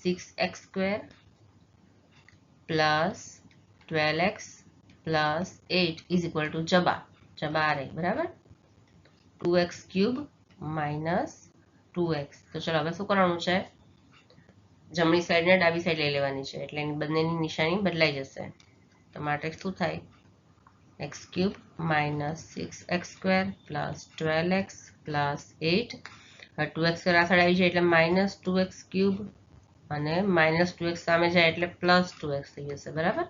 6x² plus 12x plus 8 is equal to જબા. જબા આ રહી. બરાબર? 2x³ minus 2x. તો ચલો, હવે શું કરવાનું છે? જમણી સાઈડ ને ડાબી સાઈડ લઈ લેવાની છે એટલે એની બંનેની નિશાની બદલાઈ જશે. તો માટે શું થાય? x cube minus 6x square plus 12x plus 8. હવે 2x સ્ક્વેર આ સાઈડ આવી જાય એટલે માઇનસ 2x ક્યુબ અને માઇનસ 2x સામે જાય એટલે પ્લસ 2x થઈ જશે. બરાબર.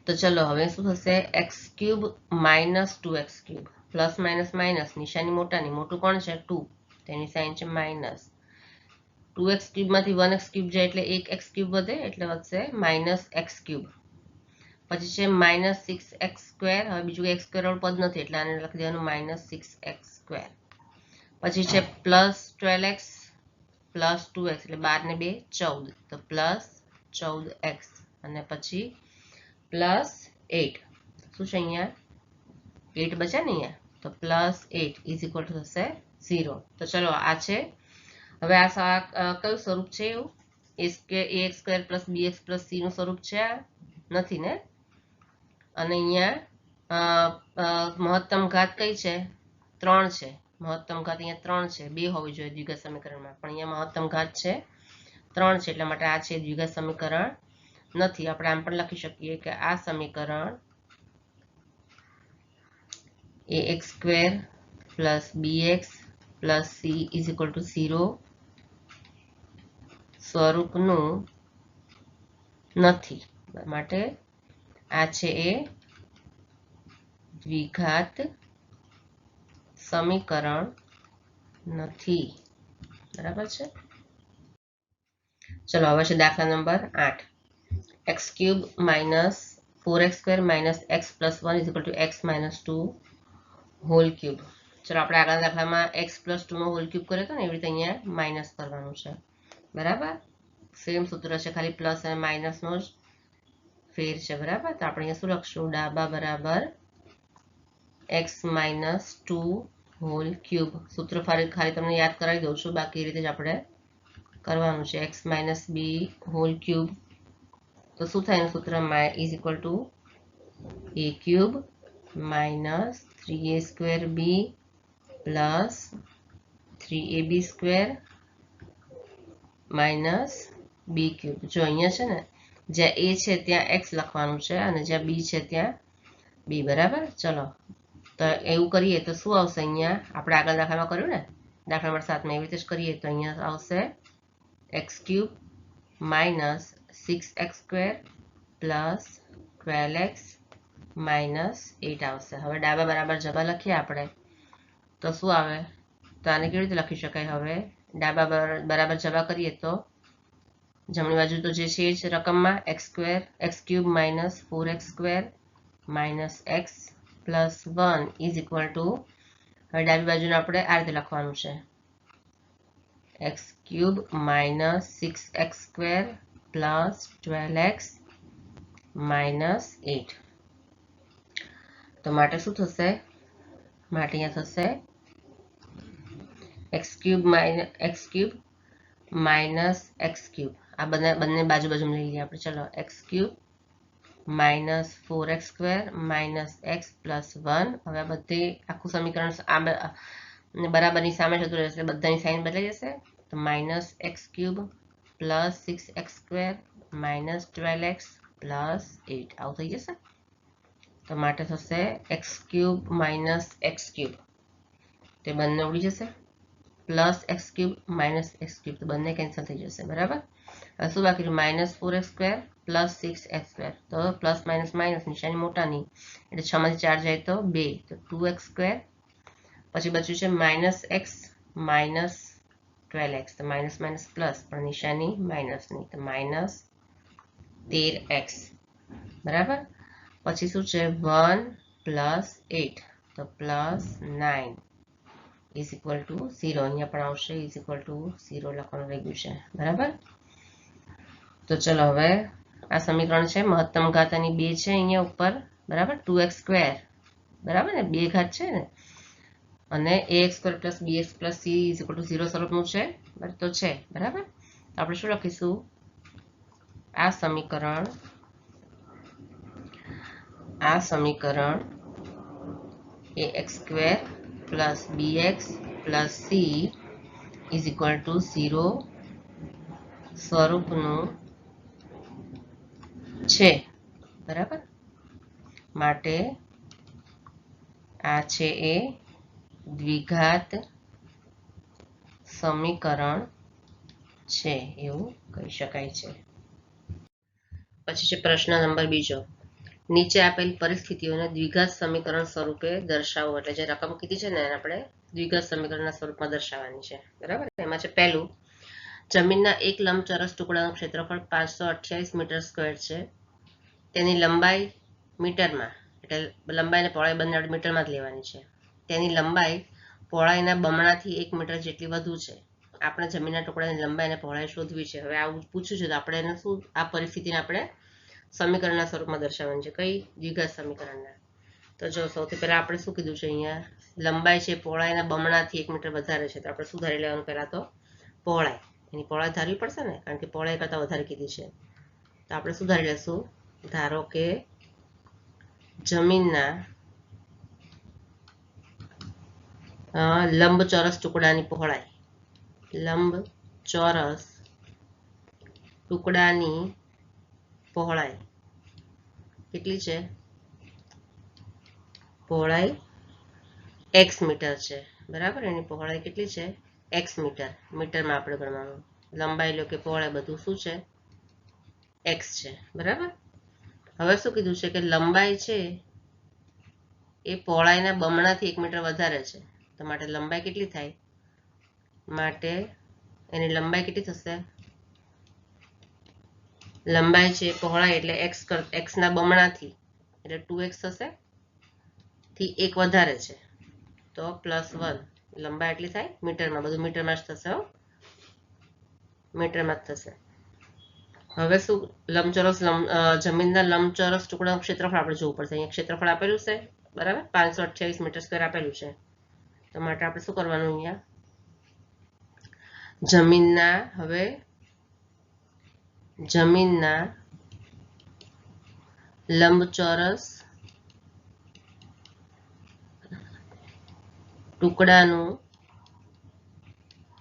તો ચલો હવે શું થશે? x cube minus 2x cube plus minus minus નિશાની મોટાની મોટું કોણ છે 2 તેની સાઇન છે માઇનસ 2x ક્યુબ માંથી 1x ક્યુબ જાય એટલે 1x ક્યુબ વધે એટલે વધશે માઇનસ x ક્યુબ. પછી છે માઇનસ 6x સ્ક્વેર. હવે બીજું x સ્ક્વેર વાળું પદ નથી એટલે આને લખી દેવાનું માઇનસ 6x સ્ક્વેર. પછી છે પ્લસ 12x પ્લસ 2x એટલે 12 ને 2 14 તો પ્લસ 14x અને પછી પ્લસ 8 શું છે અહીંયા 8 બચ્યા ને અહીંયા તો પ્લસ 8 ઇઝ ઇક્વલ ટુ થશે 0. તો ચલો આ છે. હવે આ કયું સ્વરૂપ છે એવું ax square plus bx plus c નું સ્વરૂપ છે આ નથી ને. અને અહીંયા મહત્તમ ઘાત કઈ છે 3 છે. મહત્તમ ઘાત અહીંયા 3 છે 2 હોવી જોઈએ દ્વિઘાત સમીકરણમાં પણ અહીંયા મહત્તમ ઘાત છે 3 છે એટલા માટે આ છે દ્વિઘાત સમીકરણ નથી. આપણે આમ પણ લખી શકીએ કે આ સમીકરણ ax square plus bx plus c is equal to 0 સ્વરૂપનું નથી. માટે આ છે એ દ્વિઘાત સમીકરણ નથી. બરાબર છે. ચલો હવે છે દાખલા number 8. x cube minus 4x square minus x plus 1 is equal to x minus 2 whole cube. ચલો આપણે આગળના દાખલામાં x પ્લસ 2 નો હોલ ક્યુબ કર્યો હતો ને એવી રીતે અહીંયા માઇનસ કરવાનું છે. બરાબર. સેમ સૂત્ર છે ખાલી પ્લસ અને માઇનસનો જ ફેર છે. બરાબર. તો આપણે અહીંયા શું લખશું ડાબા બરાબર x માઇનસ 2 હોલ ક્યુબ. સૂત્ર ખાલી તમને યાદ કરાવી દઉં છું બાકી એ રીતે જ આપણે કરવાનું છે. x minus b whole cube તો શું થાય એનું સૂત્ર is equal to a cube minus 3a square b plus 3ab square minus b cube. જો અહીંયા છે ને જ્યાં a છે ત્યાં x લખવાનું છે અને જ્યાં b છે ત્યાં b. બરાબર. ચલો તો એવું કરીએ તો શું આવશે અહીંયા આપણે આગળ દાખલામાં કર્યું ને દાખલા નંબર 7 માં એવી રીતે જ કરીએ તો અહીંયા આવશે x cube minus 6x square plus 12x minus 8 આવશે. હવે ડાબા બરાબર જબા લખીએ આપણે તો શું આવે તો આને કેવી રીતે લખી શકાય? હવે ડાબા બરાબર જબા કરીએ તો જમણી બાજુ તો જે છે જ રકમમાં x cube minus 4x square minus x plus 1 is equal two હવે ડાબી બાજુને આપણે આ રીતે લખવાનું છે x cube minus 6x square plus 12x minus 8. તો માટે શું થશે? માટે અહીંયા થશે x cube minus x cube. આ બંને બાજુ લઈ લઈએ આપણે. ચલો x cube minus 4x square minus x plus 1. હવે આ બધી આખું સમીકરણ બરાબરની સામે જતું રહેશે બધાની સાઇન બદલાઈ જશે તો minus x cube plus 6x square minus 12x plus 8 આવું થઈ જશે. તો માટે થશે x cube minus x cube તે બંને ઉડી જશે plus x cube minus x cube તો બંને કેન્સલ થઈ જશે. બરાબર. હવે શું બાકી રહ્યું minus 4x square plus 6x square તો પ્લસ માઇનસ માઇનસ નિશાની મોટાની એટલે 6 માંથી 4 જાય તો 2 તો 2x સ્ક્વેર પછી બચ્યું છે માઇનસ x માઇનસ 12x તો માઇનસ માઇનસ પ્લસ પણ નિશાની માઇનસની તો માઇનસ 13x. બરાબર. પછી શું છે 1 પ્લસ 8 તો પ્લસ 9 ઇઝ ઇક્વલ ટુ 0. અહીંયા પણ આવશે ઇઝ ઇક્વલ ટુ 0 લખવાનું રહી ગયું છે. બરાબર. તો ચલો હવે આ સમીકરણ છે મહત્તમ ઘાત આની 2 છે અહીંયા ઉપર. બરાબર. 2x સ્ક્વેર બરાબર ને 2 ઘાત છે ને અને ax square plus bx plus c is equal to 0 સ્વરૂપનું છે. તો છે. બરાબર. તો આપણે શું લખીશું આ સમીકરણ ax square plus bx plus c is equal to 0 સ્વરૂપનું છે. બરાબર. માટે આ છે એ દ્વિઘાત સમીકરણ છે એવું કહી શકાય છે. પછી છે પ્રશ્ન નંબર 2. નીચે આપેલ પરિસ્થિતિઓને દ્વિઘાત સમીકરણ સ્વરૂપે દર્શાવો. એટલે જે રકમ કીધી છે ને એને આપણે દ્વિઘાત સમીકરણના સ્વરૂપમાં દર્શાવવાની છે. બરાબર. એમાં છે પહેલું, જમીનના એક લંબચોરસ ટુકડાનું ક્ષેત્રફળ 528 મીટર સ્ક્વેર છે. તેની લંબાઈ મીટરમાં, એટલે લંબાઈ અને પહોળાઈ બંને મીટરમાં જ લેવાની છે. તેની લંબાઈ પહોળાઈના બમણાથી 1 મીટર જેટલી વધુ છે. આપણે જમીનના ટુકડાની લંબાઈ અને પહોળાઈ શોધવી છે. હવે આવું પૂછ્યું છે તો આપણે એને શું, આ પરિસ્થિતિને આપણે સમીકરણના સ્વરૂપમાં દર્શાવવાની છે. કઈ? દ્વિઘાત સમીકરણના. તો જો સૌથી પહેલા આપણે શું કીધું છે, અહીંયા લંબાઈ છે પહોળાઈના બમણાથી 1 મીટર વધારે છે. તો આપણે શું ધારી લેવાનું? પહેલા તો પહોળાઈ, એની પહોળાઈ ધારવી પડશે ને, કારણ કે પહોળાઈ કરતાં વધારે કીધી છે. તો આપણે શું ધારી લેશું? ધારો કે જમીનના લંબચોરસ ટુકડાની પહોળાઈ, લંબચોરસ ટુકડાની પહોળાઈ કેટલી છે? પહોળાઈ x મીટર છે. બરાબર. એની પહોળાઈ કેટલી છે? x metre. મીટરમાં આપણે ગણવાનું. લંબાઈ લો કે પહોળાઈ બધું શું છે? x છે. બરાબર. હવે શું કીધું છે કે લંબાઈ છે એ પહોળાઈના બમણાથી 1 મીટર વધારે છે. તો માટે લંબાઈ કેટલી થાય? માટે એની લંબાઈ કેટલી થશે? લંબાઈ છે પહોળાઈ એટલે x ના બમણાથી એટલે 2x થશે, થી 1 વધારે છે તો +1. લંબાઈ એટલી થાય મીટરમાં. બધું મીટરમાં જ થશે. મીટરમાં જ થશે. હવે શું, લંબચોરસ જમીનના લંબચોરસ ટુકડાનું ક્ષેત્રફળ આપણે જોવું પડશે. અહીંયા ક્ષેત્રફળ આપેલું છે. બરાબર. 528 મીટર સ્ક્વેર આપેલું છે. તો માટે આપણે શું કરવાનું? અહીંયા જમીનના લંબચોરસ ટુકડાનું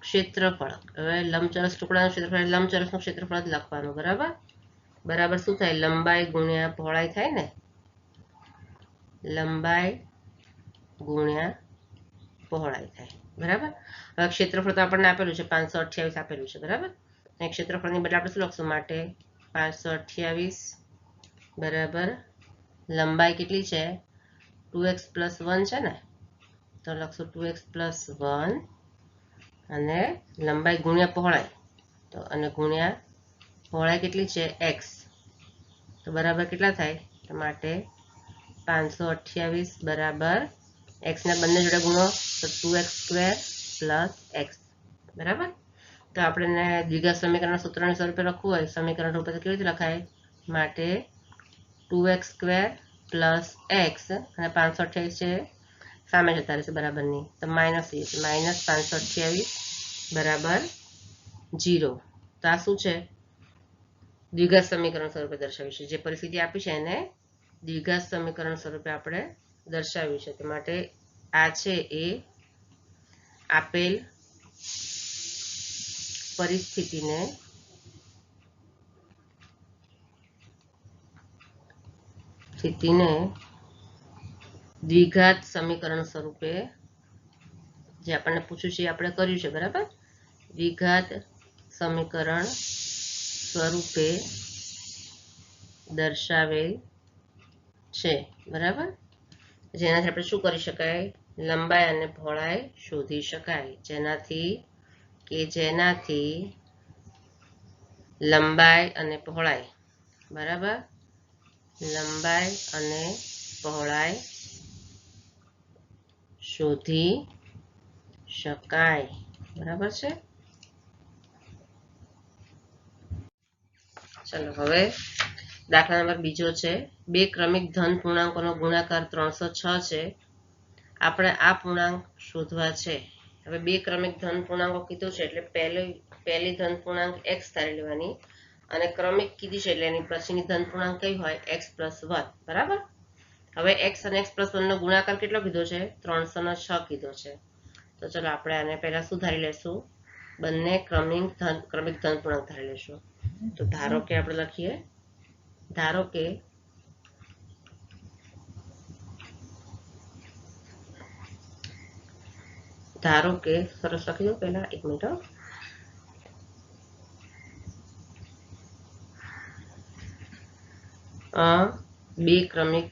ક્ષેત્રફળ. હવે લંબચોરસ ટુકડાનું ક્ષેત્રફળ, લંબચોરસનું ક્ષેત્રફળ જ લખવાનું. બરાબર. બરાબર શું થાય? લંબાઈ ગુણ્યા પહોળાઈ થાય ને. લંબાઈ ગુણ્યા પહોળાઈ થાય. બરાબર. હવે ક્ષેત્રફળ તો આપણને આપેલું છે 528 આપેલું છે. બરાબર. ક્ષેત્રફળની બદલે આપણે શું લખશું? માટે 528 બરાબર લંબાઈ કેટલી છે? 2x + 1 છે ને, તો લખશું 2x + 1 અને લંબાઈ ગુણ્યા પહોળાઈ, તો અને ગુણ્યા પહોળાઈ કેટલી છે? x. તો બરાબર કેટલા થાય? તો માટે 528 બરાબર x ને બંને જોડે ગુણો તો 2x² + x. બરાબર. તો આપણે દ્વિઘાત સમીકરણના સૂત્રના સ્વરૂપે લખવું હોય, સમીકરણ રૂપે કેવી રીતે લખાય? માટે 2x² + x અને 528 છે સામે જતા રહેશે બરાબરની, તો -528 બરાબર 0. તો આ શું છે? દ્વિઘાત સમીકરણ સ્વરૂપે દર્શાવ્યું છે. જે પરિસ્થિતિ આપી છે એને દ્વિઘાત સમીકરણ સ્વરૂપે આપણે દર્શાવ્યું છે. તે માટે આ છે એ આપેલ પરિસ્થિતિને દ્વિઘાત સમીકરણ સ્વરૂપે, જે આપણને પૂછ્યું છે આપણે કર્યું છે. બરાબર. દ્વિઘાત સમીકરણ સ્વરૂપે દર્શાવેલ છે. બરાબર. જેનાથી આપણે શું કરી શકાય? લંબાઈ અને પહોળાઈ શોધી શકાય. જેનાથી લંબાઈ અને પહોળાઈ, બરાબર, લંબાઈ અને પહોળાઈ શોધી શકાય. બરાબર છે. ચલો હવે દાખલા નંબર 2 છે. બે ક્રમિક ધન પૂર્ણાંકોનો ગુણાકાર 306 છે. આપણે આ પૂર્ણાંક શોધવા છે. હવે બે ક્રમિક ધન પૂર્ણાંકો કીધું છે એટલે પહેલી ધન પૂર્ણાંક x ધારી લેવાની અને ક્રમિક કીધી છે એટલે એની પછીની ધન પૂર્ણાંક કઈ હોય? x + 1. બરાબર. હવે x અને x + 1 નો ગુણાકાર કેટલો કીધો છે? 306 કીધો છે. તો ચલો આપણે આને પહેલા શું ધારી લેશું? બંને ક્રમિક ધન પૂર્ણાંક ધારી લેશું. તો ધારો કે આપણે લખીએ, ધારો કે ધારો કે સરસ લખી દો પહેલા 1 મિનિટ, બે ક્રમિક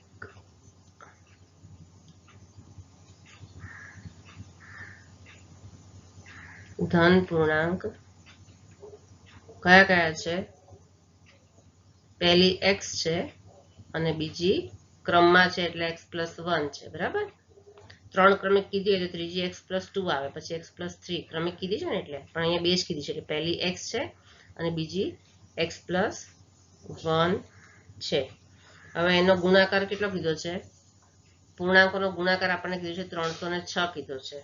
ધન પૂર્ણાંક કયા કયા છે? પહેલી x છે અને બીજી ક્રમમાં છે એટલે x + 1 છે, બરાબર. ત્રણ ક્રમિક કીધી એટલે ત્રીજી x + 2 આવે, પછી x + 3 ક્રમિક કીધી છે ને, એટલે પણ અહીંયા બે જ કીધી છે, એટલે પહેલી x છે અને બીજી x + 1 છે. હવે એનો ગુણાકાર કેટલો કીધો છે? પૂર્ણાંકોનો ગુણાકાર આપણને કીધું છે 306 કીધો છે,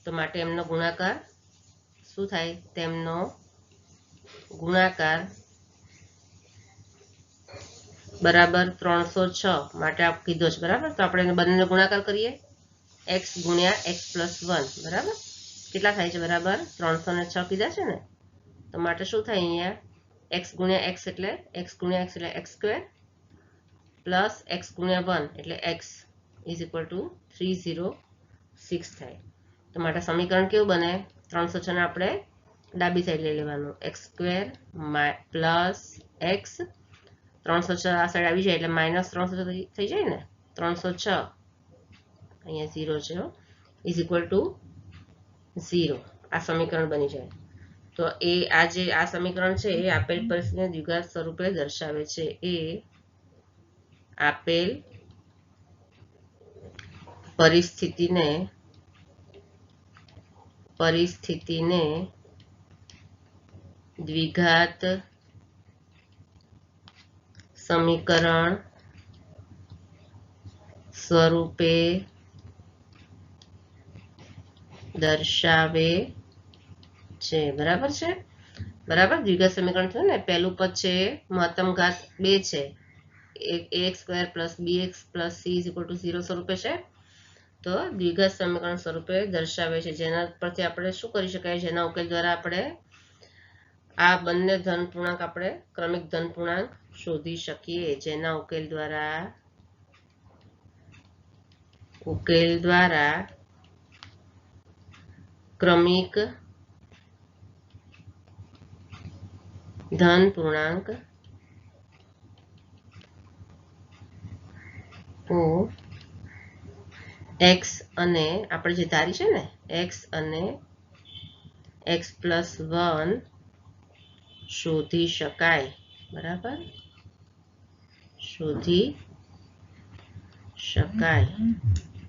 તો માટે એમનો ગુણાકાર શું થાય? તેમનો ગુણાકાર બરાબર 306 માટે આપ કીધો છે, બરાબર. તો આપણે બંનેનો ગુણાકાર કરીએ, x × x + 1, બરાબર. કેટલા થાય છે? બરાબર 306 કીધા છે ને, તો માટે શું થાય? અહીંયા x × x એટલે x × x એટલે x² પ્લસ x × 1 એટલે x = 306 થાય. તો માટે સમીકરણ કેવું બને? 306 ને આપણે ડાબી સાઈડ લઈ લેવાનું, x² પ્લસ x, 306 આ સાઈડ આવી જાય એટલે -306 થઈ જાય ને, 306 અહીંયા 0 છે, = 0. આ સમીકરણ બની જાય. તો આ સમીકરણ છે એ આપેલ પરિસ્થિતિને દ્વિઘાત સ્વરૂપે દર્શાવે છે. એ આપેલ પરિસ્થિતિને દ્વિઘાત સમીકરણ સ્વરૂપે દર્શાવે છે, બરાબર છે. બરાબર, દ્વિઘાત સમીકરણ થયું ને. પહેલું પદ છે મહત્તમ ઘાત 2 છે, ax² + bx + c = 0 સ્વરૂપે છે. તો દ્વિઘાત સમીકરણ સ્વરૂપે દર્શાવે છે, જેના પરથી આપણે શું કરી શકાય? જેના ઉકેલ દ્વારા આપણે આ બંને ધન પૂર્ણાંક આપણે ક્રમિક ધન પૂર્ણાંક શોધી શકીએ. જેના ઉકેલ દ્વારા ક્રમિક ધન પૂર્ણાંક x અને આપણે જે ધારી છે ને, x અને x + 1 શોધી શકાય, બરાબર. શોધી શકાય,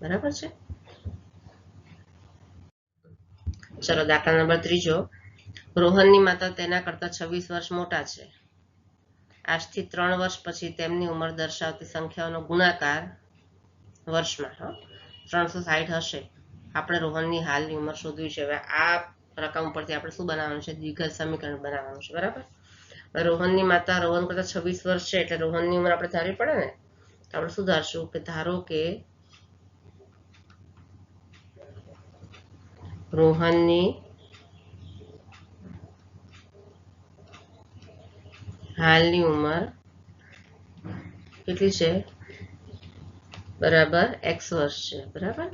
બરાબર છે. ચલો દાખલા નંબર 3. રોહનની માતા તેના કરતા 26 વર્ષ મોટા છે. આજથી 3 વર્ષ પછી તેમની ઉંમર દર્શાવતી સંખ્યાઓનો ગુણાકાર વર્ષમાં 360 હશે. આપણે રોહનની હાલની ઉંમર શોધવી છે. હવે આ રકમ પરથી આપણે શું બનાવવાનું છે? દ્વિઘાત સમીકરણ બનાવવાનું છે, બરાબર. રોહનની માતા રોહન કરતા 26 વર્ષ છે, એટલે રોહનની ઉંમર આપણે ધારવી પડે ને. તો આપણે શું ધારશું? કે ધારો કે રોહનની હાલની ઉંમર કેટલી છે? બરાબર x વર્ષ છે, બરાબર.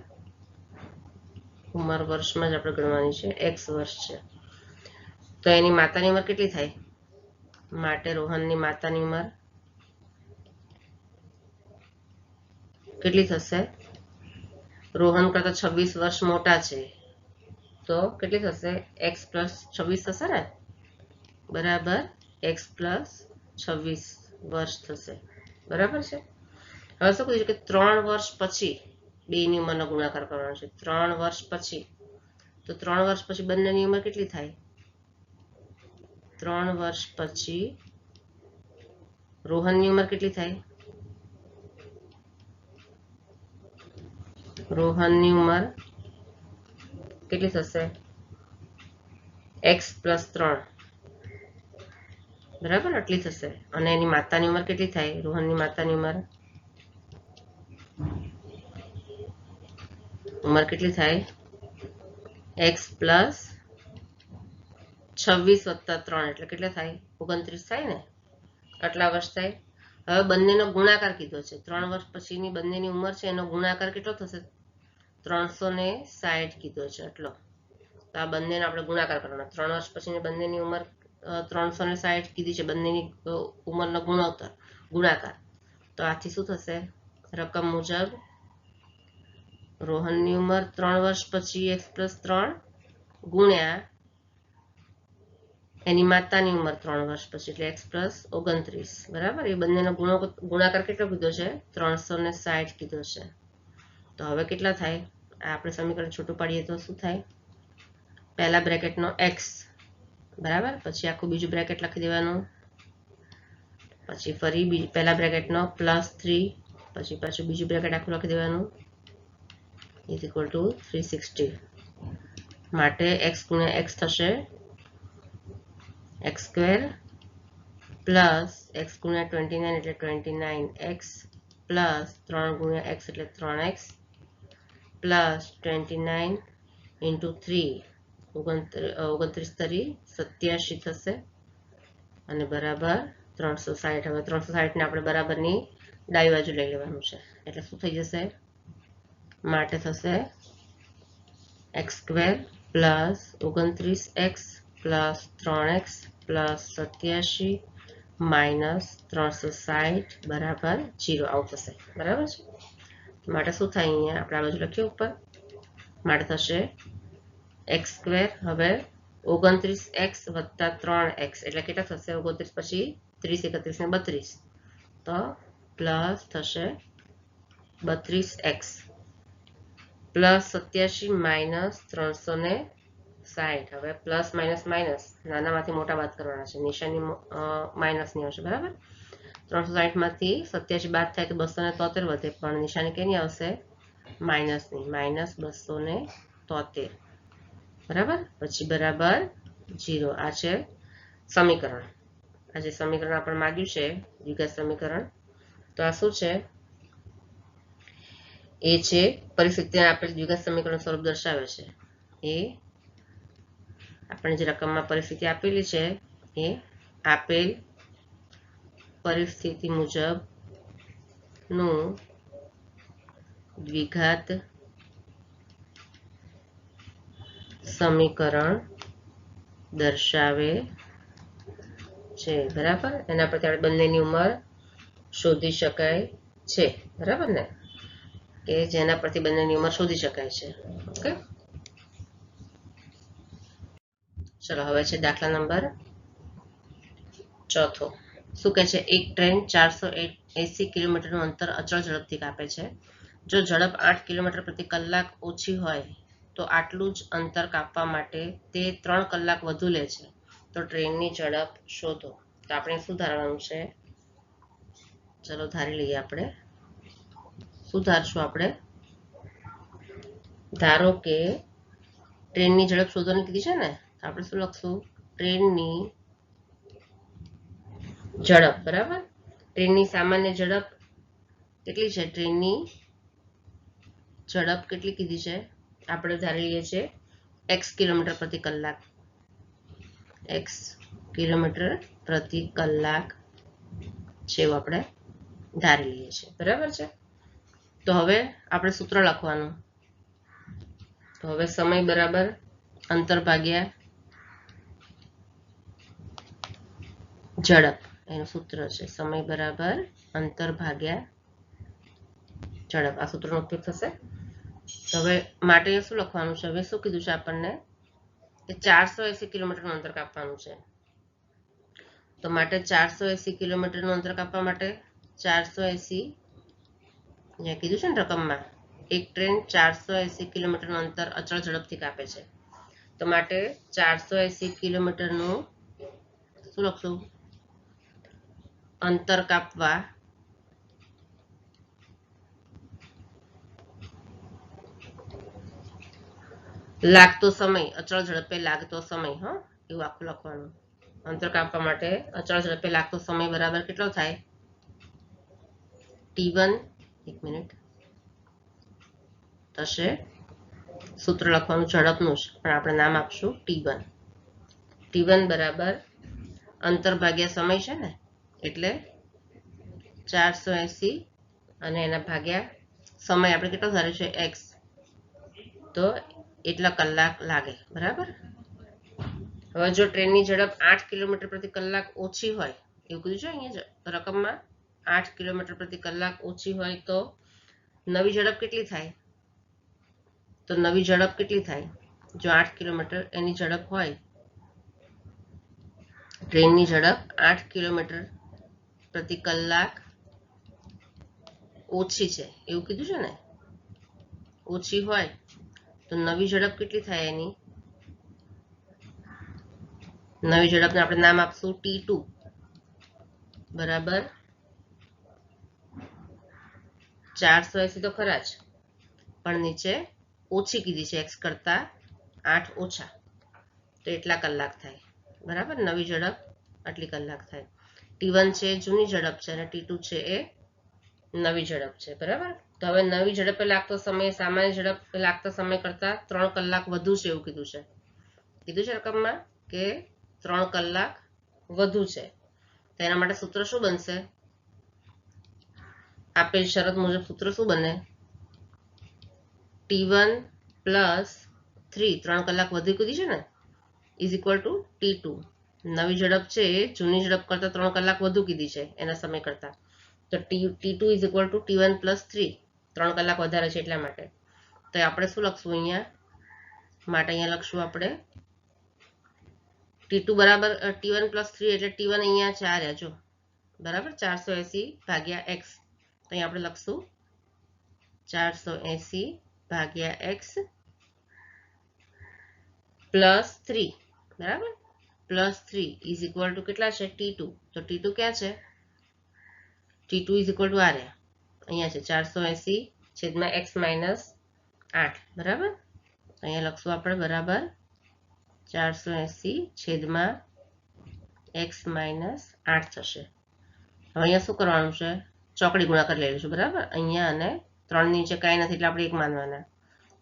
ઉંમર વર્ષમાં જ આપણે ગણવાની છે, x વર્ષ છે. તો એની માતાની ઉંમર કેટલી થાય? માટે રોહનની માતાની ઉંમર કેટલી થશે? રોહન કરતા 26 વર્ષ મોટા છે, તો કેટલી થશે? x + 26 થશે ને, બરાબર. x + 26 વર્ષ થશે, બરાબર છે. હવે શું કીધું? કે 3 વર્ષ પછી બેની ઉંમરનો ગુણાકાર કરવાનો છે. 3 વર્ષ પછી, તો 3 વર્ષ પછી બંનેની ઉંમર કેટલી થાય? 3 વર્ષ પછી રોહનની ઉંમર કેટલી થાય? રોહનની ઉંમર કેટલી થશે? x + 3, બરાબર, આટલી થશે. અને એની માતાની ઉંમર કેટલી થાય? રોહનની માતાની ઉંમર કેટલી થાય? x + 26 + 3 એટલે કેટલા થાય? 29 થાય ને, આટલા વર્ષ થાય. હવે બંનેનો ગુણાકાર કીધો છે. 3 વર્ષ પછીની બંનેની ઉંમર છે, એનો ગુણાકાર કેટલો થશે? 360 કીધો છે એટલો. તો આ બંનેનો આપણે ગુણાકાર કરવાનો. 3 વર્ષ પછીની બંનેની ઉંમર 360 કીધી છે, બંનેની ઉંમરનો ગુણાકાર. તો આથી શું થશે? રકમ મુજબ રોહનની ઉંમર 3 વર્ષ પછી x+3 ગુણ્યા એની માતાની ઉંમર 3 વર્ષ પછી એટલે x+29. બરાબર? એ બંનેનો ગુણાકાર કેટલો કીધો છે? 360 કીધો છે. તો હવે કેટલા થાય? આપણે સમીકરણ છૂટું પાડીએ તો શું થાય? પહેલા બ્રેકેટનો x, બરાબર, પછી આખું બીજું બ્રેકેટ લખી દેવાનું, પછી ફરી પહેલા બ્રેકેટનો +3, પછી પાછું બીજું બ્રેકેટ આખું લખી દેવાનું, ઇઝ ઇક્વલ ટુ 360. માટે x ગુણ્યા x થશે x² પ્લસ x ગુણ્યા 29 એટલે 29x પ્લસ 3 ગુણ્યા x એટલે 3x પ્લસ 29 ઇન્ટુ 3 29 તરી 87 થશે અને બરાબર 360. હવે 360 ને આપણે બરાબરની ડાબી બાજુ લઈ લેવાનું છે એટલે શું થઈ જશે? માટે થશે x² plus 29x plus 3x plus 87 minus 360 બરાબર 0. આવું થશે. બરાબર છે? માટે શું થાય? અહીંયા આપણે આ બાજુ લખીએ ઉપર. માટે થશે x², હવે 29x વત્તા 3x એટલે કેટલા થશે? 29 પછી 30 31 ને 32, તો પ્લસ થશે 32x પ્લસ 87 માઇનસ 360. હવે પ્લસ માઇનસ માઇનસ નાનામાંથી મોટા બાદ કરવાના છે, નિશાની માઇનસની આવશે. બરાબર? 360 માંથી 87 બાદ થાય તો 273 વધે, પણ નિશાની કેની આવશે? માઇનસની, માઇનસ 273. બરાબર? પછી બરાબર 0. આ છે સમીકરણ. આ જે સમીકરણ આપણે માંગ્યું છે દ્વિઘાત સમીકરણ, તો આ શું છે? એ છે પરિસ્થિતિને આપણે દ્વિઘાત સમીકરણ સ્વરૂપ દર્શાવે છે. એ આપણે જે રકમમાં પરિસ્થિતિ આપેલી છે એ આપેલ પરિસ્થિતિ મુજબ નું દ્વિઘાત સમીકરણ દર્શાવે છે. બરાબર? એના પરથી આપણે બંનેની ઉંમર શોધી શકાય છે. બરાબર ને? કે જેના પરથી બંનેની ઉંમર શોધી શકાય છે. ઓકે, ચલો હવે છે દાખલા નંબર 4. શું કહે છે? એક ટ્રેન 480 કિલોમીટરનું અંતર અચળ ઝડપથી કાપે છે. જો ઝડપ 8 કિલોમીટર પ્રતિ કલાક ઓછી હોય તો આટલું જ અંતર કાપવા માટે તે 3 કલાક વધુ લે છે. તો ટ્રેનની ઝડપ શોધો. તો આપણે શું ધારવાનું છે? ચલો ધારી લઈએ. આપણે શું ધારશું? આપણે ધારો કે ટ્રેનની ઝડપ શોધવાની કીધી છે ને, તો આપણે શું લખશું? ટ્રેનની ઝડપ. બરાબર? ટ્રેનની સામાન્ય ઝડપ કેટલી છે? ટ્રેનની ઝડપ કેટલી કીધી છે? આપણે ધારી લઈએ છીએ x કિલોમીટર પ્રતિ કલાક. x કિલોમીટર પ્રતિ કલાક છે એવું આપણે ધારી લઈએ છીએ. બરાબર છે? તો હવે આપણે સૂત્ર લખવાનું. તો હવે સમય બરાબર અંતર ભાગ્યા ઝડપ એનું સૂત્ર છે. સમય બરાબર અંતર ભાગ્યા ઝડપ. આ સૂત્રનો ઉપયોગ થશે. તો હવે માટે શું લખવાનું છે? હવે શું કીધું છે આપણને? કે 480 કિલોમીટરનું અંતર કાપવાનું છે. તો માટે 480 કિલોમીટરનું અંતર કાપવા માટે 480 અહીંયા કીધું છે ને રકમમાં, એક ટ્રેન 480 કિલોમીટરનું અંતર અચળ ઝડપથી કાપે છે. તો માટે 480 કિલોમીટરનું શું લખશું? અંતર કાપવા લાગતો સમય, અચળ ઝડપે લાગતો સમય, હા એવું આખું લખવાનું. અંતર કાપવા માટે અચળ ઝડપે લાગતો સમય બરાબર કેટલો થાય? t1, એક મિનિટ, થશે સૂત્ર લખવાનું ઝડપનું જ, પણ આપણે નામ આપશું t1. t1 બરાબર અંતર ભાગ્યા સમય છે ને, એટલે 480 અને એના ભાગ્યા સમય આપણે કેટલો ધાર્યો છે? x. તો એટલા કલાક લાગે. બરાબર. હવે જો ટ્રેનની ઝડપ 8 કિલોમીટર પ્રતિ કલાક ઓછી હોય, એવું કીધું છે અહીંયા રકમમાં, 8 કિલોમીટર પ્રતિ કલાક ઓછી હોય તો નવી ઝડપ કેટલી થાય? તો નવી ઝડપ કેટલી થાય? જો 8 કિલોમીટર એની ઝડપ હોય, ટ્રેનની ઝડપ 8 કિલોમીટર પ્રતિ કલાક ઓછી છે એવું કીધું છે ને, ઓછી હોય તો નવી ઝડપ કેટલી થાય એની? નવી ઝડપને આપણે નામ આપશું T2 બરાબર 480 તો ખરા જ, પણ નીચે ઓછી કીધી છે, x કરતા 8 ઓછા, તો એટલા કલાક થાય. બરાબર. નવી ઝડપ આટલી કલાક થાય. T1 છે જૂની ઝડપ છે અને T2 છે એ નવી ઝડપ છે. બરાબર. તો હવે નવી ઝડપે લાગતો સમય સામાન્ય ઝડપે લાગતા સમય કરતા 3 કલાક વધુ છે એવું કીધું છે રકમમાં કે 3 કલાક વધુ છે. તો એના માટે સૂત્ર શું બનશે? આપેલ શરત મુજબ સૂત્ર શું બને? T1 પ્લસ 3 કલાક વધુ કીધી છે ને, ઇઝ ઇક્વલ ટુ T2. નવી ઝડપ છે એ જૂની ઝડપ કરતા 3 કલાક વધુ કીધી છે એના સમય કરતા, તો T2 is equal two T1 plus 3 કલાક વધારે છે એટલા માટે. તો આપણે શું લખશું અહીંયા? અહીંયા લખશું આપણે T2 બરાબર T1 પ્લસ 3 એટલે T1 અહીંયા 4 જો બરાબર 480 ભાગ્યા x. તો અહીંયા આપણે લખશું 480 ભાગ્યા x પ્લસ 3 બરાબર પ્લસ 3 ઇઝ ઇક્વલ ટુ કેટલા છે? T2. તો T2 ક્યાં છે? T2 ઇઝ ઇક્વલ ટુ આ રહ્યા અહીંયા છે 480 છેદમાં x માઇનસ 8 બરાબર. અહીંયા લખશું આપણે બરાબર 480 છેદમાં x માઇનસ 8 થશે. હવે અહીંયા શું કરવાનું છે? ચોકડી ગુણાકાર લઈ લઈશું. બરાબર. અહીંયા અને 3 નીચે કાંઈ નથી એટલે આપણે 1 માનવાના.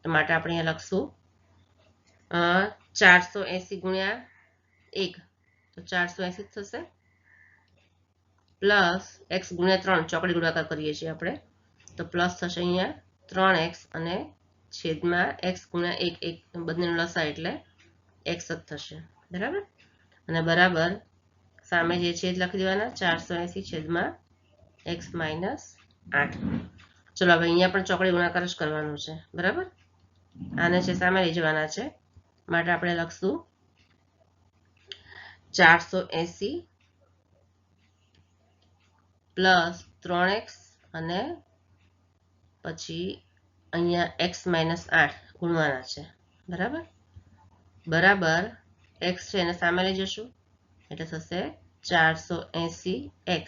તો માટે આપણે અહીંયા લખશું 480 ગુણ્યા 1 તો 480 થશે પ્લસ x ગુણ્યા 3 ચોકડી ગુણાકાર કરીએ છીએ આપણે, તો પ્લસ થશે અહીંયા 3x અને છેદમાં x ગુણ્યા 1 બંનેનો લસા એટલે x જ થશે. બરાબર. અને બરાબર સામે જે છેદ લખી દેવાના 480 છેદમાં x માઇનસ 8. ચલો હવે અહીંયા પણ ચોકડી ગુણાકાર જ કરવાનો છે. બરાબર. આને છે સામે લઈ જવાના છે માટે આપણે લખશું 480 પ્લસ 3x અને પછી અહીંયા x માઇનસ 8 ગુણવાના છે. બરાબર. બરાબર x છે એને સામે લઈ જશું એટલે થશે 480x.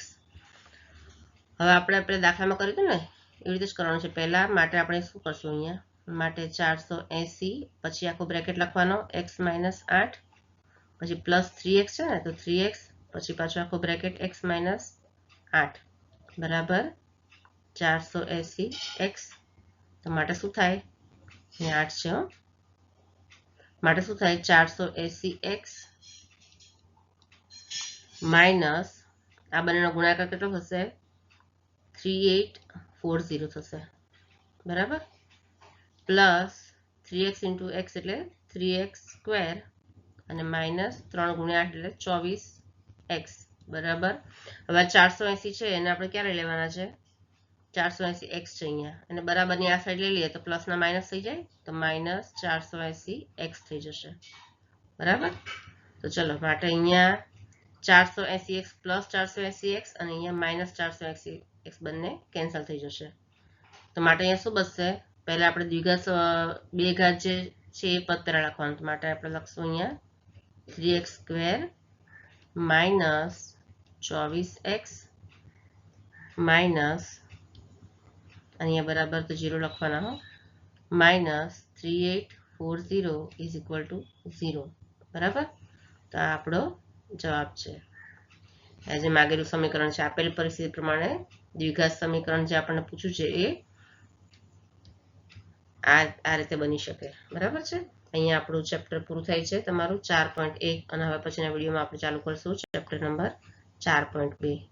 હવે આપણે દાખલામાં કર્યું હતું ને એવી રીતે જ કરવાનું છે પહેલા. માટે આપણે શું કરશું? અહીંયા માટે 480 પછી આખો બ્રેકેટ લખવાનો x માઇનસ 8 પછી પ્લસ 3x છે ને તો 3x પછી પાછો આખો બ્રેકેટ x માઇનસ 8 બરાબર 480x. તો માટે શું થાય? અહીંયા 8 છે માટે શું થાય? 480x માઇનસ આ બંનેનો ગુણાકાર કેટલો થશે? 3840 થશે. બરાબર. પ્લસ 3x ઇન્ટુ x એટલે 3x સ્ક્વેર અને માઇનસ 3 ગુણ્યા 8 એટલે 24x. બરાબર. હવે 480 છે એને આપણે ક્યારે લેવાના છે? 480x છે અહીંયા અને બરાબરની આ સાઈડ લઈ લઈએ તો પ્લસના માઇનસ થઈ જાય તો માઇનસ 480x થઈ જશે. બરાબર. તો ચલો માટે અહીંયા 480x પ્લસ 480x અને અહીંયા માઇનસ 480x બંને કેન્સલ થઈ જશે. તો માટે અહીંયા શું બચશે? પહેલા આપણે દ્વિઘાત બે ઘાત જે છે એ પદ પહેલા લખવાનું. તો માટે આપણે લખશું અહીંયા 3x square minus 24x minus અહીંયા બરાબર તો 0 લખવાના માઇનસ 3840 ઇઝ ઇક્વલ ટુ 0. બરાબર. તો આ આપણો જવાબ છે. જે માગેલું સમીકરણ છે આપેલ પરિસ્થિતિ પ્રમાણે દ્વિઘાત સમીકરણ જે આપણને પૂછ્યું છે એ આ રીતે બની શકે. બરાબર છે. અહીંયા આપણું ચેપ્ટર પૂરું થાય છે તમારું 4.1 અને હવે પછીના વિડીયોમાં આપણે ચાલુ કરશું ચેપ્ટર નંબર 4.2.